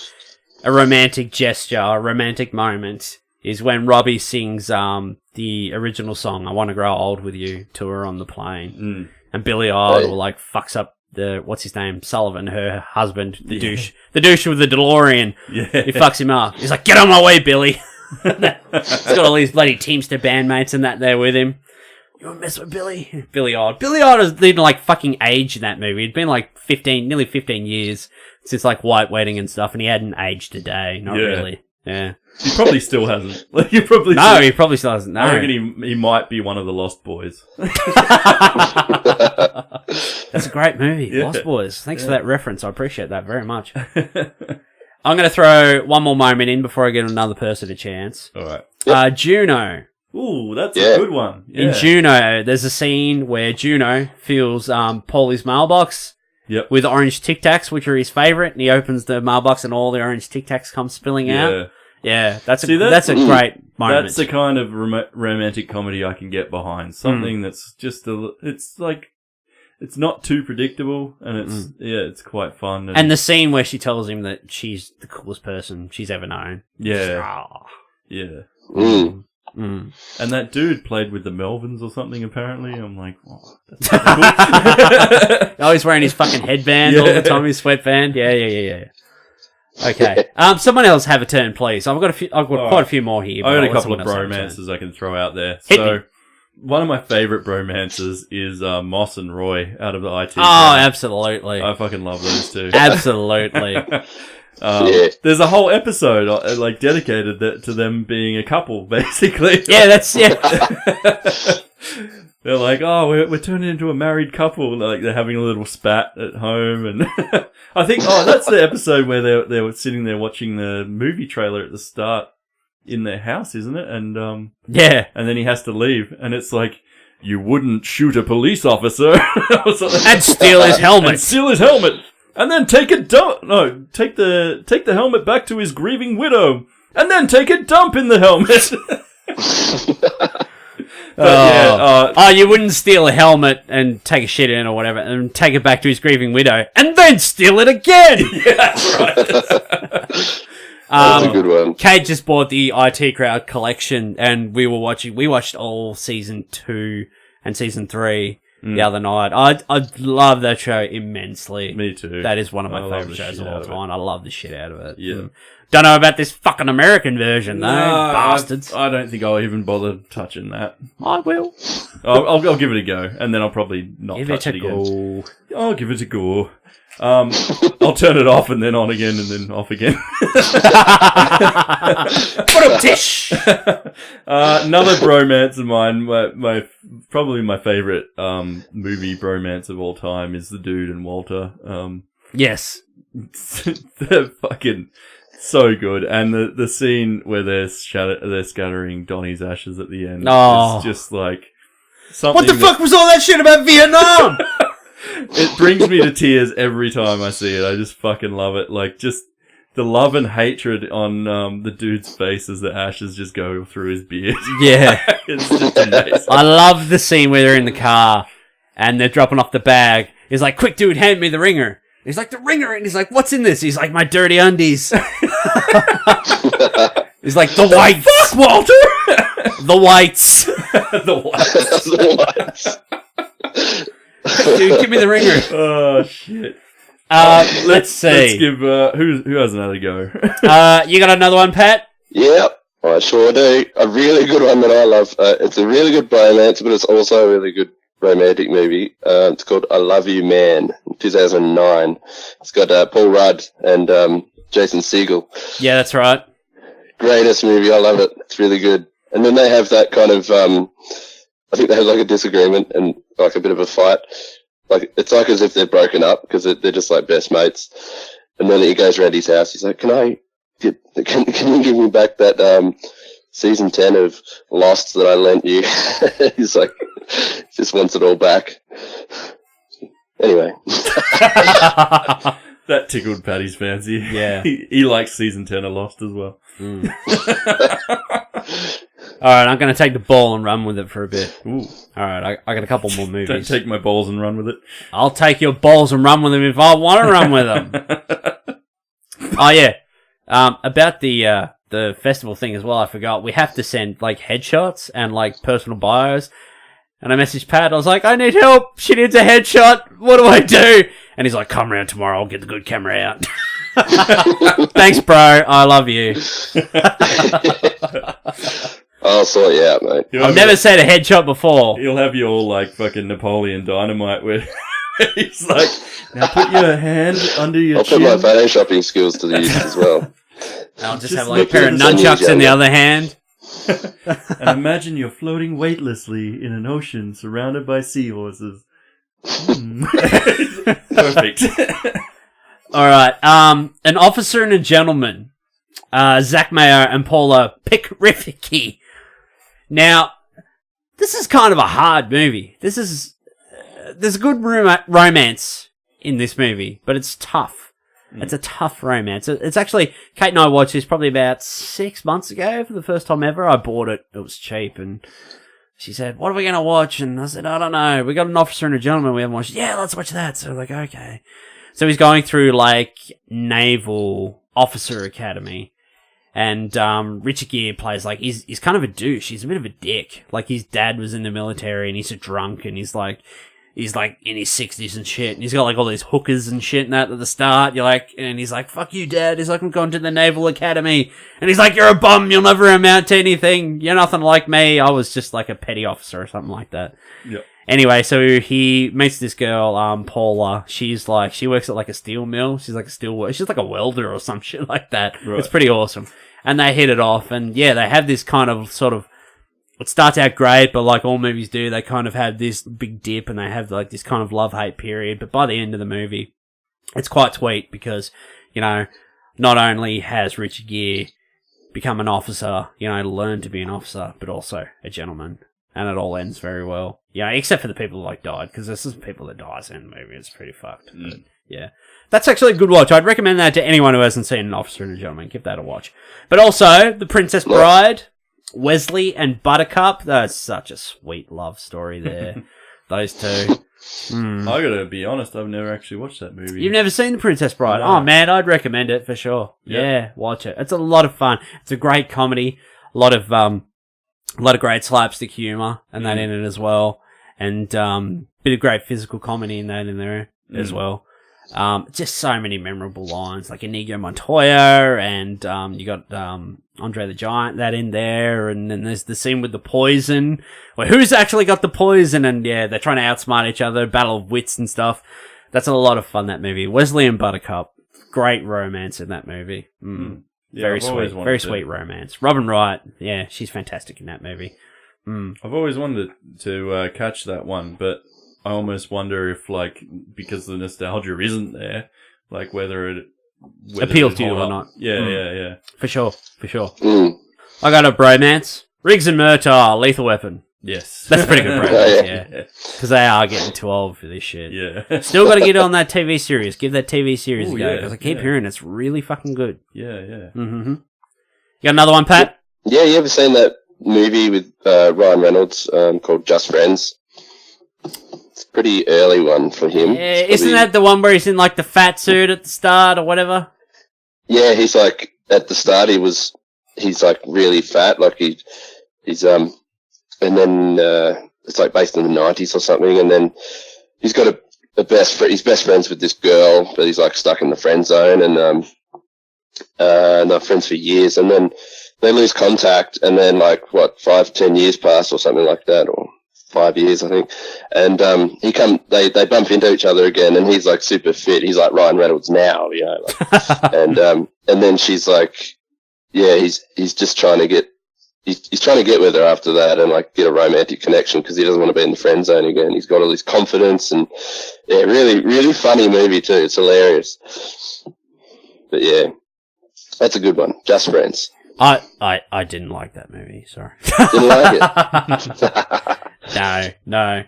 a romantic gesture, a romantic moment, is when Robbie sings the original song, I Want to Grow Old With You, to her on the plane. And Billy Idol, like, fucks up what's his name? Sullivan, her husband, the douche with the DeLorean. Yeah. He fucks him up. He's like, get on my way, Billy. He's got all these bloody Teamster bandmates and that there with him. You want to mess with Billy? Billy Idol didn't like fucking age in that movie. It'd been like nearly 15 years since like White Wedding and stuff, and he hadn't aged a day. Not really. Yeah. He probably still hasn't. Like, he probably He probably still hasn't. No. I reckon he might be one of the Lost Boys. That's a great movie. Yeah. Lost Boys. Thanks for that reference. I appreciate that very much. I'm going to throw one more moment in before I give another person a chance. All right. Juno. Ooh, that's a good one. Yeah. In Juno, there's a scene where Juno fills Paulie's mailbox Yep. with orange Tic Tacs, which are his favourite, and he opens the mailbox and all the orange Tic Tacs come spilling out. Yeah, that's a great moment. That's the kind of romantic comedy I can get behind. Something that's just it's not too predictable, and it's quite fun. And the scene where she tells him that she's the coolest person she's ever known. Yeah. Yeah. And that dude played with the Melvins or something, apparently. I'm like, oh, that's cool. Oh, he's wearing his fucking headband all the time, his sweatband. Yeah. Okay. Someone else have a turn, please. I've got quite a few more here. I've got a couple of bromances I can throw out there. So, one of my favourite bromances is Moss and Roy out of the IT. Oh, absolutely. I fucking love those two. Absolutely. There's a whole episode dedicated to them being a couple, basically. Yeah, They're like, oh, we're turning into a married couple. Like, they're having a little spat at home, and I think, that's the episode where they were sitting there watching the movie trailer at the start in their house, isn't it? And and then he has to leave, and it's like, you wouldn't shoot a police officer and steal his helmet, and then take the helmet back to his grieving widow, and then take a dump in the helmet. You wouldn't steal a helmet and take a shit in or whatever, and take it back to his grieving widow, and then steal it again. Yeah, that's right. That's a good one. Kate just bought the IT Crowd collection, and we watched all season 2 and season 3 the other night. I love that show immensely. Me too. That is one of my favourite shows of all time. I love the shit out of it. Yeah. Don't know about this fucking American version, though. Bastards. I don't think I'll even bother touching that. I will. I'll give it a go, and then I'll probably not touch it again. I'll give it a go. I'll turn it off and then on again and then off again. Another bromance of mine, probably my favourite movie bromance of all time is The Dude and Walter. Yes. They're fucking so good, and the scene where they're scattering Donnie's ashes at the end is just like something. What the fuck was all that shit about Vietnam? It brings me to tears every time I see it. I just fucking love it. Like, just the love and hatred on the dude's face as the ashes just go through his beard. Yeah. It's just amazing. I love the scene where they're in the car and they're dropping off the bag. He's like, quick, dude, hand me the ringer. He's like, the ringer? And he's like, what's in this? He's like, my dirty undies. He's like, the whites. Fuck, Walter! The whites. The whites. Dude, give me the ringer. Oh, shit. Let's see. Let's give, who has another go? You got another one, Pat? Yep, I sure do. A really good one that I love. It's a really good bromance, but it's also a really good romantic movie. It's called I Love You Man, 2009. It's got Paul Rudd and Jason Segel. Yeah, that's right. Greatest movie. I love it. It's really good. And then they have that kind of, I think they have like a disagreement and like a bit of a fight. Like, it's like as if they're broken up because they're just like best mates. And then he goes around his house. He's like, can you give me back that season 10 of Lost that I lent you? He's like, just wants it all back. Anyway. That tickled Paddy's fancy. Yeah. He likes season 10 of Lost as well. Alright, I'm going to take the ball and run with it for a bit. Ooh. Alright, I got a couple more movies. Don't take my balls and run with it. I'll take your balls and run with them if I want to run with them. Oh, yeah. About the festival thing as well, I forgot. We have to send, like, headshots and, like, personal bios. And I messaged Pat. I was like, I need help. She needs a headshot. What do I do? And he's like, come round tomorrow. I'll get the good camera out. Thanks, bro. I love you. I'll sort you out, mate. I've never said a headshot before. He'll have you all like fucking Napoleon Dynamite where he's like, now put your hand under your chin. I'll put my photoshopping skills to the use as well. I'll just have like a pair of nunchucks in the other hand. And imagine you're floating weightlessly in an ocean surrounded by seahorses. Perfect. Alright, an officer and a gentleman. Zach Mayer and Paula Pickrificki. Now, this is kind of a hard movie. There's a good romance in this movie, but it's tough. It's a tough romance. It's actually, Kate and I watched this probably about 6 months ago for the first time ever. I bought it. It was cheap, and she said, "What are we going to watch?" And I said, "I don't know. We got An Officer and a Gentleman we haven't watched." "Yeah, let's watch that." So we're like, okay. So he's going through, like, Naval Officer Academy. And Richard Gere plays, like, he's kind of a douche. He's a bit of a dick. Like, his dad was in the military, and he's a drunk, and he's like in his 60s and shit. And he's got, like, all these hookers and shit and that at the start. You're like, and he's like, "Fuck you, Dad." He's like, "I'm going to the Naval Academy." And he's like, "You're a bum. You'll never amount to anything. You're nothing like me. I was just like a petty officer," or something like that. Yep. Anyway, so he meets this girl, Paula. She's like, she works at like a steel mill. She's like she's like a welder or some shit like that. Right. It's pretty awesome. And they hit it off, and yeah, they have this kind of sort of, it starts out great, but like all movies do, they kind of have this big dip, and they have like this kind of love-hate period. But by the end of the movie, it's quite sweet because, you know, not only has Richard Gere become an officer, you know, learn to be an officer, but also a gentleman. And it all ends very well. Yeah, except for the people who like died, because there's some people that die in the movie. It's pretty fucked. But, yeah. That's actually a good watch. I'd recommend that to anyone who hasn't seen An Officer and a Gentleman. Give that a watch. But also, The Princess Bride, Wesley and Buttercup. That's such a sweet love story there. Those two. I gotta be honest, I've never actually watched that movie. You've never seen The Princess Bride? No. Oh man, I'd recommend it for sure. Yeah, watch it. It's a lot of fun. It's a great comedy. A lot of great slapstick humor and that in it as well. And bit of great physical comedy in that in there as well. Just so many memorable lines, like Inigo Montoya, and you got Andre the Giant that in there, and then there's the scene with the poison, where who's actually got the poison, and yeah, they're trying to outsmart each other, battle of wits and stuff. That's a lot of fun, that movie. Wesley and Buttercup, great romance in that movie. Yeah, very sweet romance. Robin Wright, yeah, she's fantastic in that movie. I've always wanted to catch that one, but I almost wonder if, like, because the nostalgia isn't there, like whether appeals to you or not. Yeah. For sure. I got a bromance. Riggs and Murtaugh, Lethal Weapon. Yes. That's a pretty good bromance, yeah. Because they are getting too old for this shit. Yeah. Still got to get on that TV series. Give that TV series a go. Yeah, Because I keep hearing it's really fucking good. Yeah. Mm-hmm. You got another one, Pat? Yeah, you ever seen that movie with Ryan Reynolds called Just Friends? It's a pretty early one for him. Yeah, isn't that the one where he's in like the fat suit at the start or whatever? Yeah, he's like, at the start he's like really fat, like he's and then it's like based in the 90s or something, and then he's got he's best friends with this girl, but he's like stuck in the friend zone, and they're friends for years, and then they lose contact, and then like 5-10 years pass or something like that, or 5 years I think, and they bump into each other again, and he's like super fit, he's like Ryan Reynolds now, you know, like, and then she's like, yeah, he's just trying to get with her after that, and like get a romantic connection, because he doesn't want to be in the friend zone again. He's got all this confidence, and yeah, really, really funny movie too. It's hilarious. But yeah, that's a good one. Just Friends. I didn't like that movie. Sorry. Didn't like it. No.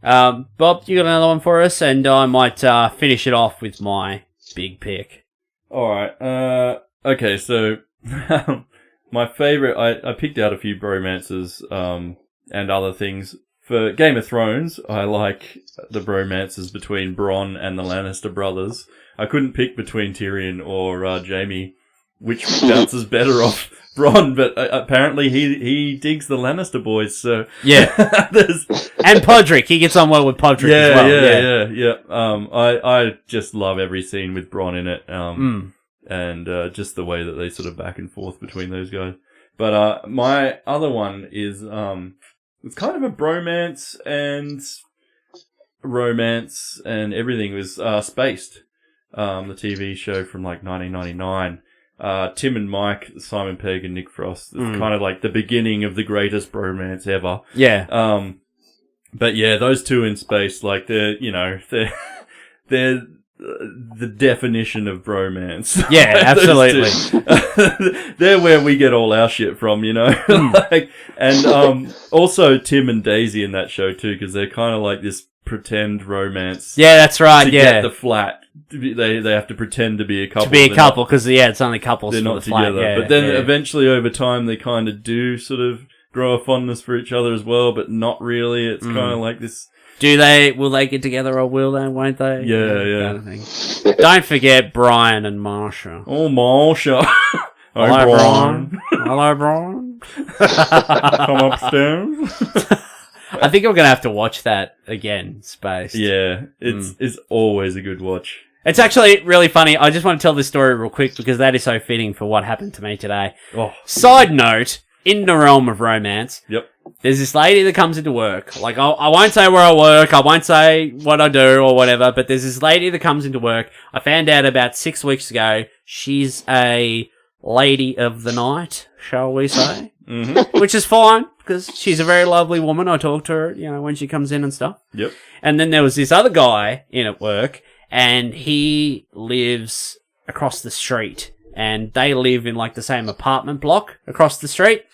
Bob, you got another one for us, and I might finish it off with my big pick. All right. Okay. So my favorite, I picked out a few bromances and other things. For Game of Thrones, I like the bromances between Bronn and the Lannister brothers. I couldn't pick between Tyrion or Jaime, which bounces better off Bronn, but apparently he digs the Lannister boys, so... Yeah. And Podrick, he gets on well with Podrick as well. Yeah. I just love every scene with Bronn in it, and just the way that they sort of back and forth between those guys. But my other one is... it's kind of a bromance and romance and everything. It was Spaced, the TV show from like 1999. Tim and Mike, Simon Pegg and Nick Frost. It's kind of like the beginning of the greatest bromance ever. Yeah. But yeah, those two in space, like they're the definition of bromance. Yeah, Those absolutely. two. They're where we get all our shit from, you know? Also Tim and Daisy in that show too, because they're kind of like this pretend romance. Yeah, that's right. To Yeah, get the flat, they have to pretend to be a couple. to be a couple, because it's only couples. They're for not the flat. together. Yeah, but then yeah. eventually over time they kind of do sort of grow a fondness for each other as well, but not really. It's kind of like this. Will they get together or will they, won't they? Yeah. Kind of thing. Don't forget Brian and Marsha. Oh, Marsha. Hello, Brian. Hello, Brian. Come upstairs. I think I'm going to have to watch that again, Spaced. Yeah, it's always a good watch. It's actually really funny. I just want to tell this story real quick because that is so fitting for what happened to me today. Oh. Side note, in the realm of romance, Yep. there's this lady that comes into work. Like, I won't say where I work, I won't say what I do or whatever, but there's this lady that comes into work. I found out about 6 weeks ago. She's a lady of the night, shall we say. Mm-hmm. Which is fine, because she's a very lovely woman. I talk to her, when she comes in and stuff. Yep. And then there was this other guy in at work, and he lives across the street. And they live in, like, the same apartment block across the street.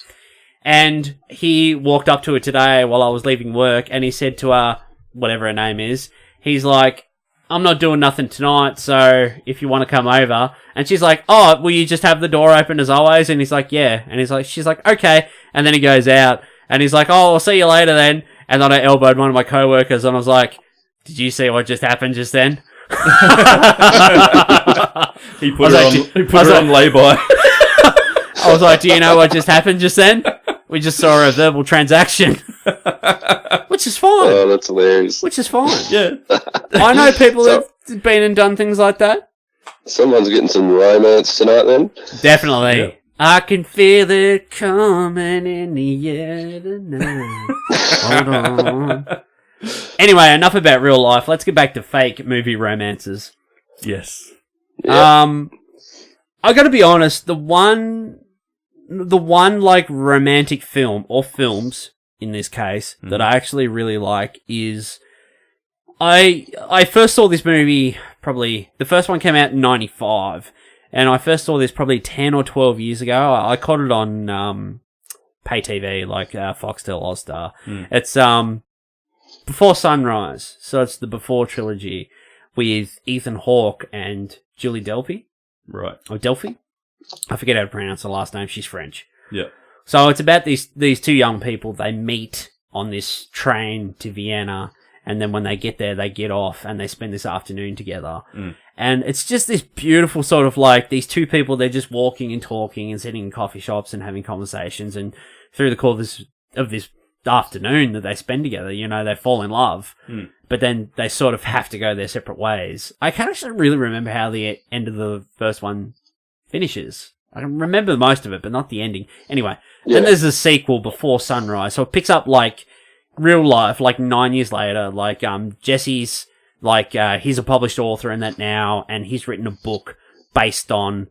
And he walked up to her today while I was leaving work, and he said to her, whatever her name is, he's like, I'm not doing nothing tonight, so if you want to come over. And she's like, oh, will you just have the door open as always? And he's like, yeah. And she's like, okay. And then he goes out, and he's like, oh, I'll see you later then. And then I elbowed one of my coworkers, and I was like, did you see what just happened just then? He put her on lay-by. I was like, do you know what just happened just then? We just saw a verbal transaction. Which is fine. Oh, that's hilarious. Which is fine. Yeah. I know people who've been and done things like that. Someone's getting some romance tonight then. Definitely. Yeah. I can feel it coming in the air tonight. Hold on. Anyway, enough about real life. Let's get back to fake movie romances. Yes. Yeah. I gotta be honest, the one like romantic film, or films in this case, that I actually really like is, I first saw this movie probably, the first one came out in 95, and I first saw this probably 10 or 12 years ago. I caught it on pay TV, like Foxtel, Ozstar. It's Before Sunrise, so it's the Before trilogy with Ethan Hawke and Julie Delpy. Right. Or Delphi? I forget how to pronounce her last name. She's French. Yeah. So it's about these two young people. They meet on this train to Vienna, and then when they get there, they get off, and they spend this afternoon together. And it's just this beautiful sort of like, these two people, they're just walking and talking and sitting in coffee shops and having conversations, and through the course of this afternoon that they spend together, they fall in love. But then they sort of have to go their separate ways. I can't actually really remember how the end of the first one finishes. I can remember most of it, but not the ending. Anyway, then there's a sequel, Before Sunrise. So it picks up, like, real life, like 9 years later. Like, Jesse's, like, he's a published author in that now, and he's written a book based on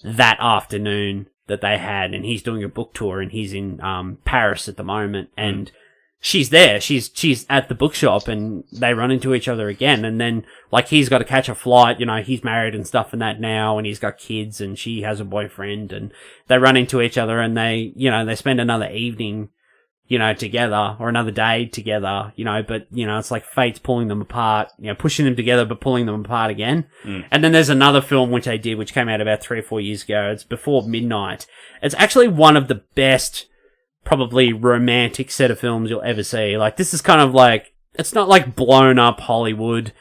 that afternoon that they had, and he's doing a book tour, and he's in Paris at the moment, and she's there. She's at the bookshop, and they run into each other again, and then, like, he's got to catch a flight, he's married and stuff and that now, and he's got kids, and she has a boyfriend, and they run into each other, and they spend another evening, together, or another day together, but, it's like fate's pulling them apart, pushing them together, but pulling them apart again. And then there's another film which they did, which came out about 3 or 4 years ago. It's Before Midnight. It's actually one of the best, probably romantic set of films you'll ever see. Like, this is kind of like, it's not like blown up Hollywood.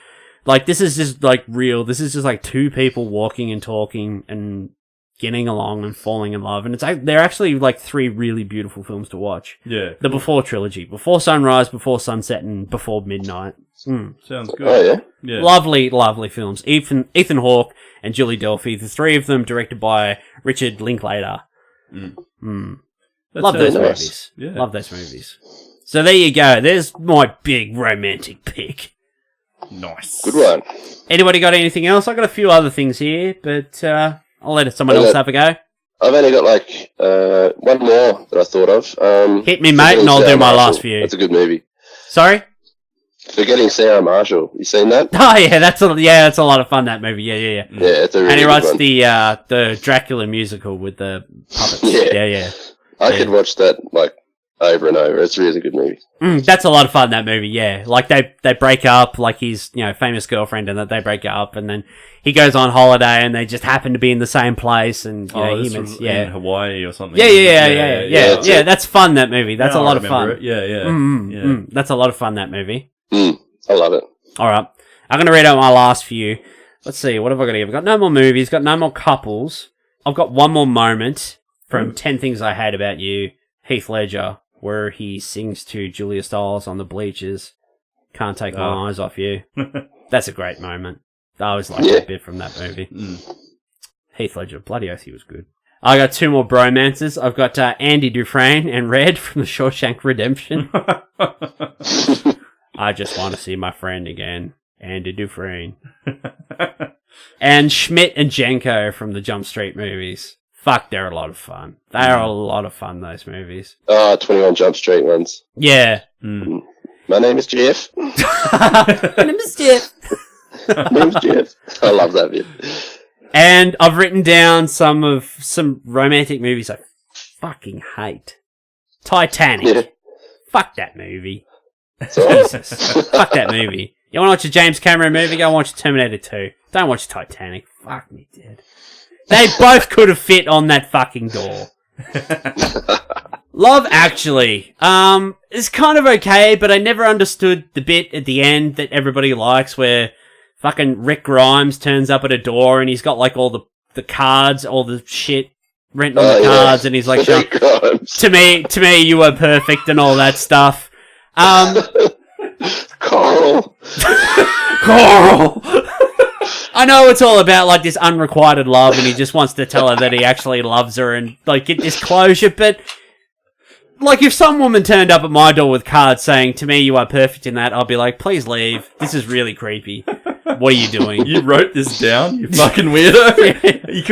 Like, this is just like real. This is just like two people walking and talking and getting along and falling in love. And they're actually like 3 really beautiful films to watch. Yeah. The Before trilogy. Before Sunrise, Before Sunset, and Before Midnight. Sounds good. Oh, yeah? Yeah. Lovely, lovely films. Ethan Hawke and Julie Delpy. The 3 of them directed by Richard Linklater. Love those movies. Yeah. Love those movies. So there you go. There's my big romantic pick. Nice. Good one. Anybody got anything else? I've got a few other things here, but I'll let someone else have a go. I've only got like one more that I thought of. Hit me, mate, and I'll do my last few. That's a good movie. Sorry? Forgetting Sarah Marshall. You seen that? Oh yeah, that's a lot of fun. That movie, yeah. Yeah, it's a really And he good writes one. the Dracula musical with the puppets. Yeah. I could watch that like over and over. It's a really good movie. That's a lot of fun. That movie, yeah. Like they break up, like his famous girlfriend, and that they break up, and then he goes on holiday, and they just happen to be in the same place, and in Hawaii or something. Yeah. That's fun. That movie. That's a lot of fun. It. Yeah. That's a lot of fun. That movie. I love it. All right, I'm gonna read out my last few. Let's see, what have I got here? I've got no more movies, got no more couples. I've got one more moment from 10 Things I Hate About You, Heath Ledger, where he sings to Julia Stiles on the bleachers. Can't take my eyes off you. That's a great moment. I always like that bit from that movie. Heath Ledger, bloody oath, he was good. I got two more bromances. I've got Andy Dufresne and Red from The Shawshank Redemption. I just want to see my friend again. Andy Dufresne. And Schmidt and Jenko from the Jump Street movies. Fuck, they're a lot of fun. They're a lot of fun, those movies. 21 Jump Street ones. Yeah. My name is Jeff. My name is Jeff. My name's Jeff. I love that bit. And I've written down some romantic movies I fucking hate. Titanic. Yeah. Fuck that movie. So, Jesus. Fuck that movie. You want to watch a James Cameron movie? Go watch Terminator 2. Don't watch Titanic. Fuck me dead. They both could have fit on that fucking door. Love Actually. It's kind of okay, but I never understood the bit at the end that everybody likes where fucking Rick Grimes turns up at a door and he's got like all the cards, all the shit written on the cards, and he's like, to me, you were perfect and all that stuff. Carl. I know it's all about like this unrequited love, and he just wants to tell her that he actually loves her and like get this closure. But like, if some woman turned up at my door with cards saying, "To me, you are perfect in that," I'll be like, "Please leave. This is really creepy. What are you doing?" You wrote this down, you fucking weirdo. You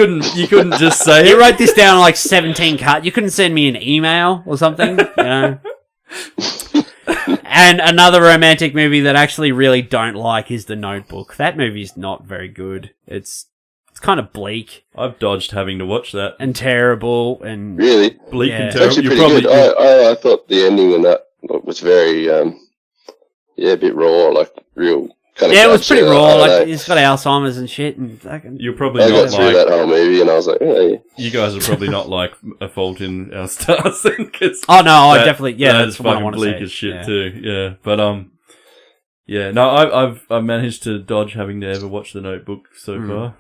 couldn't just say You it. wrote this down on like 17 cards. You couldn't send me an email or something, you know? And another romantic movie that I actually really don't like is The Notebook. That movie's not very good. It's kind of bleak I've dodged having to watch that. and terrible and Really? Bleak Yeah. and It's terrible. actually You pretty probably good. I thought the ending in that was very, a bit raw, like real kind of. yeah, it was pretty raw. Like I he's got Alzheimer's and shit. And fucking, you're probably got not through like that whole movie and I was like, oh, yeah. you guys are probably not like A Fault in Our Stars. Cause oh no, I that- definitely that's that's what I fucking want to bleak say. as shit Yeah. too. Yeah, but yeah. No, I've managed to dodge having to ever watch The Notebook so far.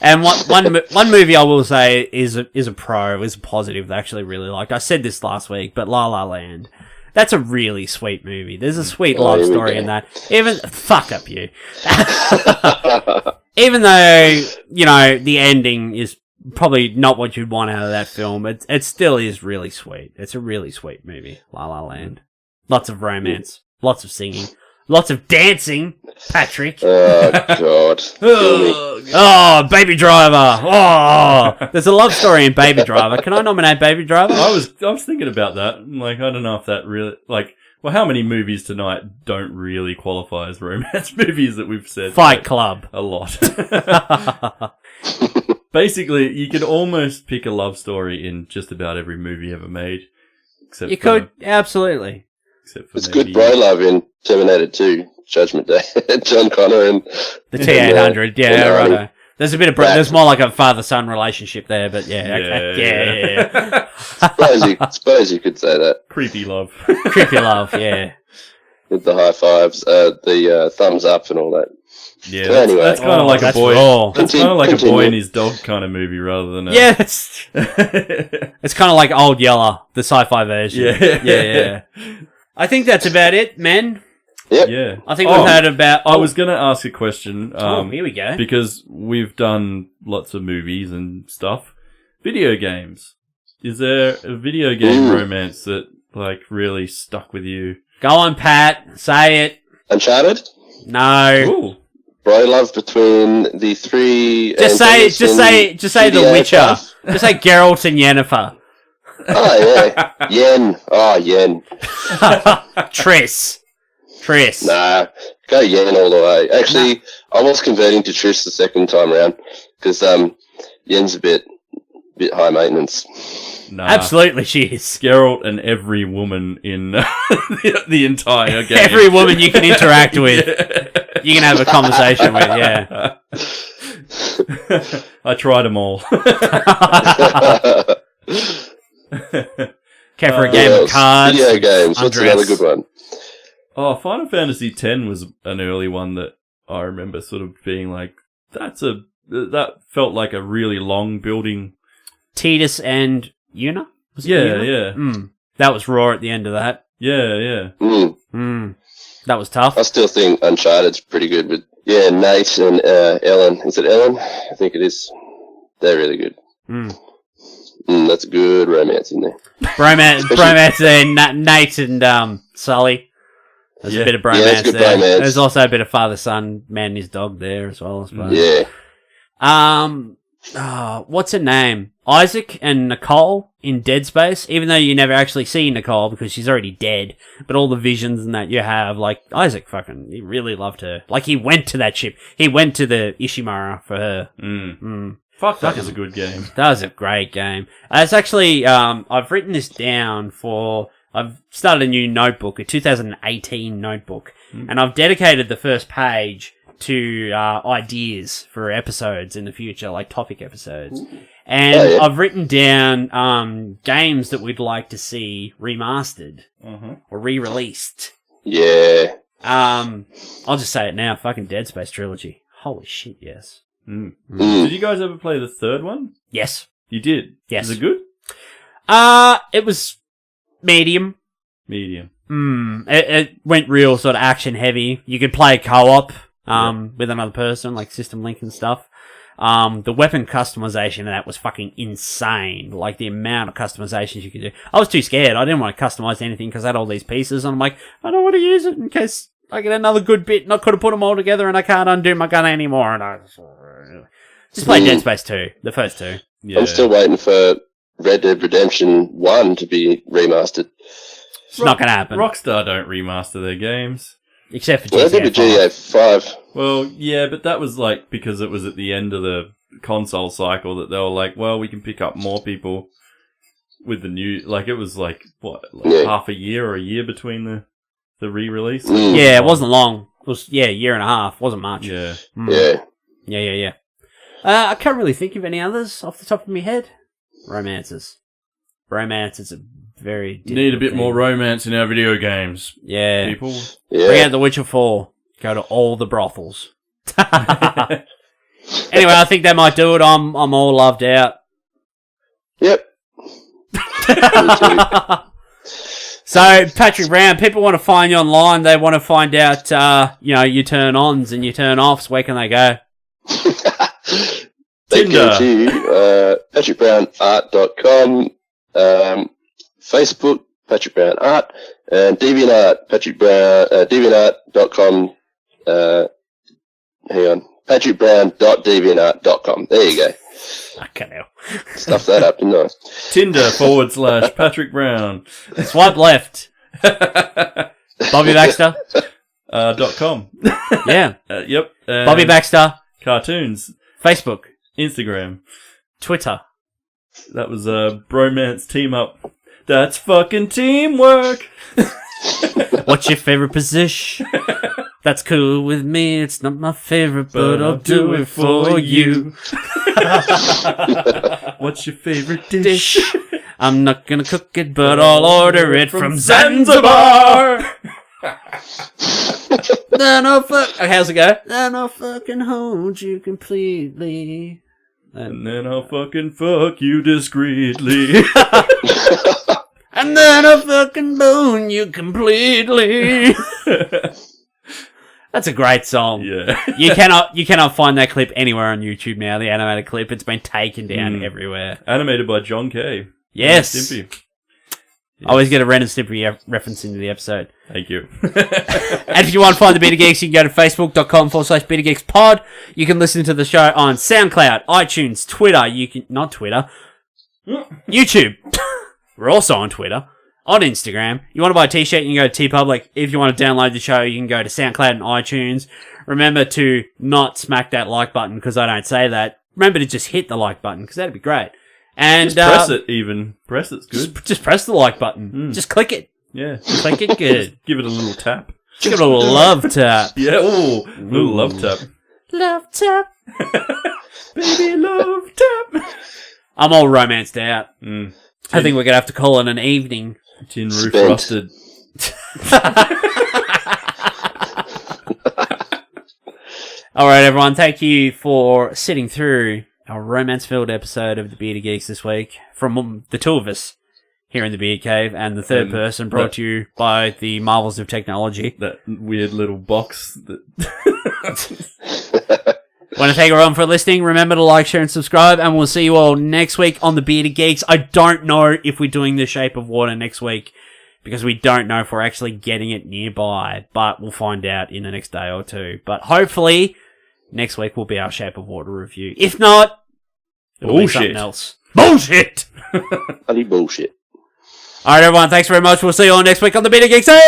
And one movie I will say is a positive that I actually really liked. I said this last week, but La La Land. That's a really sweet movie. There's a sweet love here we story go. in that. Fuck up you. Even though, the ending is probably not what you'd want out of that film, it still is really sweet. It's a really sweet movie, La La Land. Lots of romance, lots of singing, lots of dancing, Patrick. Oh, God. Kill me. Oh, Baby Driver. Oh, there's a love story in Baby Driver. Can I nominate Baby Driver? I was thinking about that. Like, I don't know if that really well, how many movies tonight don't really qualify as romance movies that we've said? Fight Club. A lot. Basically, you could almost pick a love story in just about every movie ever made. Except You for, could, absolutely. Except for It's maybe, good bro love in Terminator 2, Judgment Day. John Connor and The T-800, yeah, and, righto. There's a bit of, there's more like a father-son relationship there, but yeah, okay. Yeah. suppose you could say that. creepy love. Creepy love, yeah. With the high fives, the thumbs up and all that. Yeah, But that's, anyway. that's kind of like a that's boy. raw. That's kind of like a boy Continue. and his dog kind of movie rather than a Yeah, it's kind of like Old Yeller, the sci-fi version. Yeah. I think that's about it, men. Yep. Yeah. I think we've heard about... I was going to ask a question. here we go. Because we've done lots of movies and stuff. Video games. Is there a video game romance that like really stuck with you? Go on, Pat. Say it. Uncharted? No. Ooh. Bro love between the three. Just say The GTA Witcher. stuff. Just say Geralt and Yennefer. Oh, yeah. Yen. Oh, Yen. Triss. Triss. Nah, go Yen all the way. Actually, I was converting to Triss the second time around because Yen's a bit high maintenance. Nah. Absolutely, she is. Geralt and every woman in the entire game. Every woman you can interact with, you can have a conversation with, yeah. I tried them all. Care for a game of cards? Video games. What's another good one? Oh, Final Fantasy X was an early one that I remember sort of being like, that felt like a really long building. Tidus and Yuna? Was it Yeah, Yuna? yeah. That was raw at the end of that. Yeah. That was tough. I still think Uncharted's pretty good with Nate and Ellen. Is it Ellen? I think it is. They're really good. That's a good romance in there. Bromance there, Nate and Sully. There's a bit of bromance good there. bromance. There's also a bit of father-son, man and his dog there as well, I suppose. Yeah. What's her name? Isaac and Nicole in Dead Space, even though you never actually see Nicole because she's already dead, but all the visions and that you have, like, Isaac he really loved her. Like, he went to that ship. He went to the Ishimara for her. Fuck, that was a good game. That was a great game. It's actually, I've written this down I've started a new notebook, a 2018 notebook, and I've dedicated the first page to ideas for episodes in the future, like topic episodes. And I've written down games that we'd like to see remastered or re-released. Yeah. I'll just say it now, fucking Dead Space trilogy. Holy shit, yes. Did you guys ever play the third one? Yes. You did? Yes. Was it good? It was medium. Medium. It went real sort of action heavy. You could play co-op with another person, like System Link and stuff. The weapon customization of that was fucking insane. Like, the amount of customizations you could do. I was too scared. I didn't want to customize anything because I had all these pieces, and I'm like, I don't want to use it in case I get another good bit, and I could have put them all together, and I can't undo my gun anymore. And I just play Dead Space 2, the first two. Yeah. I'm still waiting for Red Dead Redemption 1 to be remastered. It's not going to happen. Rockstar don't remaster their games. Except for Well, they did GTA 5. GTA 5. Well, yeah, but that was like because it was at the end of the console cycle that they were like, well, we can pick up more people with the new. Like, it was like, what, half a year or a year between the re-release? Yeah, it wasn't long. It was, a year and a half. Wasn't much. Yeah. Yeah. I can't really think of any others off the top of my head. Romances. Romance is a very Need a bit thing. more romance in our video games. Yeah. People. Yeah. Bring out The Witcher 4. Go to all the brothels. Anyway, I think that might do it. I'm all loved out. Yep. So, Patrick Brown, people want to find you online. They want to find out, your turn-ons and your turn-offs. Where can they go? Thank you to patrickbrownart.com, Facebook, Patrick Brown Art, and DeviantArt, DeviantArt.com, hang on, patrickbrown.deviantart.com. There you go. Fucking hell. Stuff that up, didn't I? Tinder/Patrick Brown. Swipe left. Bobby Baxter. .com. Yeah. Yep. Bobby Baxter. Cartoons. Facebook. Instagram. Twitter. That was a bromance team up. That's fucking teamwork. What's your favorite position? That's cool with me. It's not my favorite, but I'll do it for you. What's your favorite dish? I'm not gonna cook it, but I'll order it from Zanzibar. Then I'll how's it go? Then I'll fucking hold you completely. And then I'll fucking fuck you discreetly. And then I'll fucking bone you completely. That's a great song. Yeah. You cannot find that clip anywhere on YouTube now, the animated clip. It's been taken down everywhere. Animated by John Kay. Yes. Stimpy. Yes. I always get a Ren and Stimpy reference into the episode. Thank you. And if you want to find the Bearded Geeks, you can go to facebook.com/Bearded Geeks Pod. You can listen to the show on SoundCloud, iTunes, Twitter. Not Twitter. YouTube. We're also on Twitter. on Instagram. You want to buy a t-shirt, you can go to TeePublic. If you want to download the show, you can go to SoundCloud and iTunes. Remember to not smack that like button, because I don't say that. Remember to just hit the like button, because that'd be great. And just press it even. Press it's good. Just press the like button. Just click it. Yeah. Click it good. Give it a little tap. Just give it a little love tap. Yeah, little love tap. Love tap. Baby love tap. I'm all romanced out. I think we're going to have to call it an evening. Tin roof frosted. Alright everyone, thank you for sitting through our romance-filled episode of the Bearded Geeks this week. From the two of us here in the Beard Cave, and the third person brought to you by the marvels of technology. That weird little box that... Want to thank everyone for listening. Remember to like, share, and subscribe, and we'll see you all next week on the Bearded Geeks. I don't know if we're doing The Shape of Water next week, because we don't know if we're actually getting it nearby, but we'll find out in the next day or two. But hopefully, next week will be our Shape of Water review. If not, it'll be something else. Bullshit! Bloody bullshit. Alright everyone, thanks very much. We'll see you all next week on the Bearded Geeks. Hey!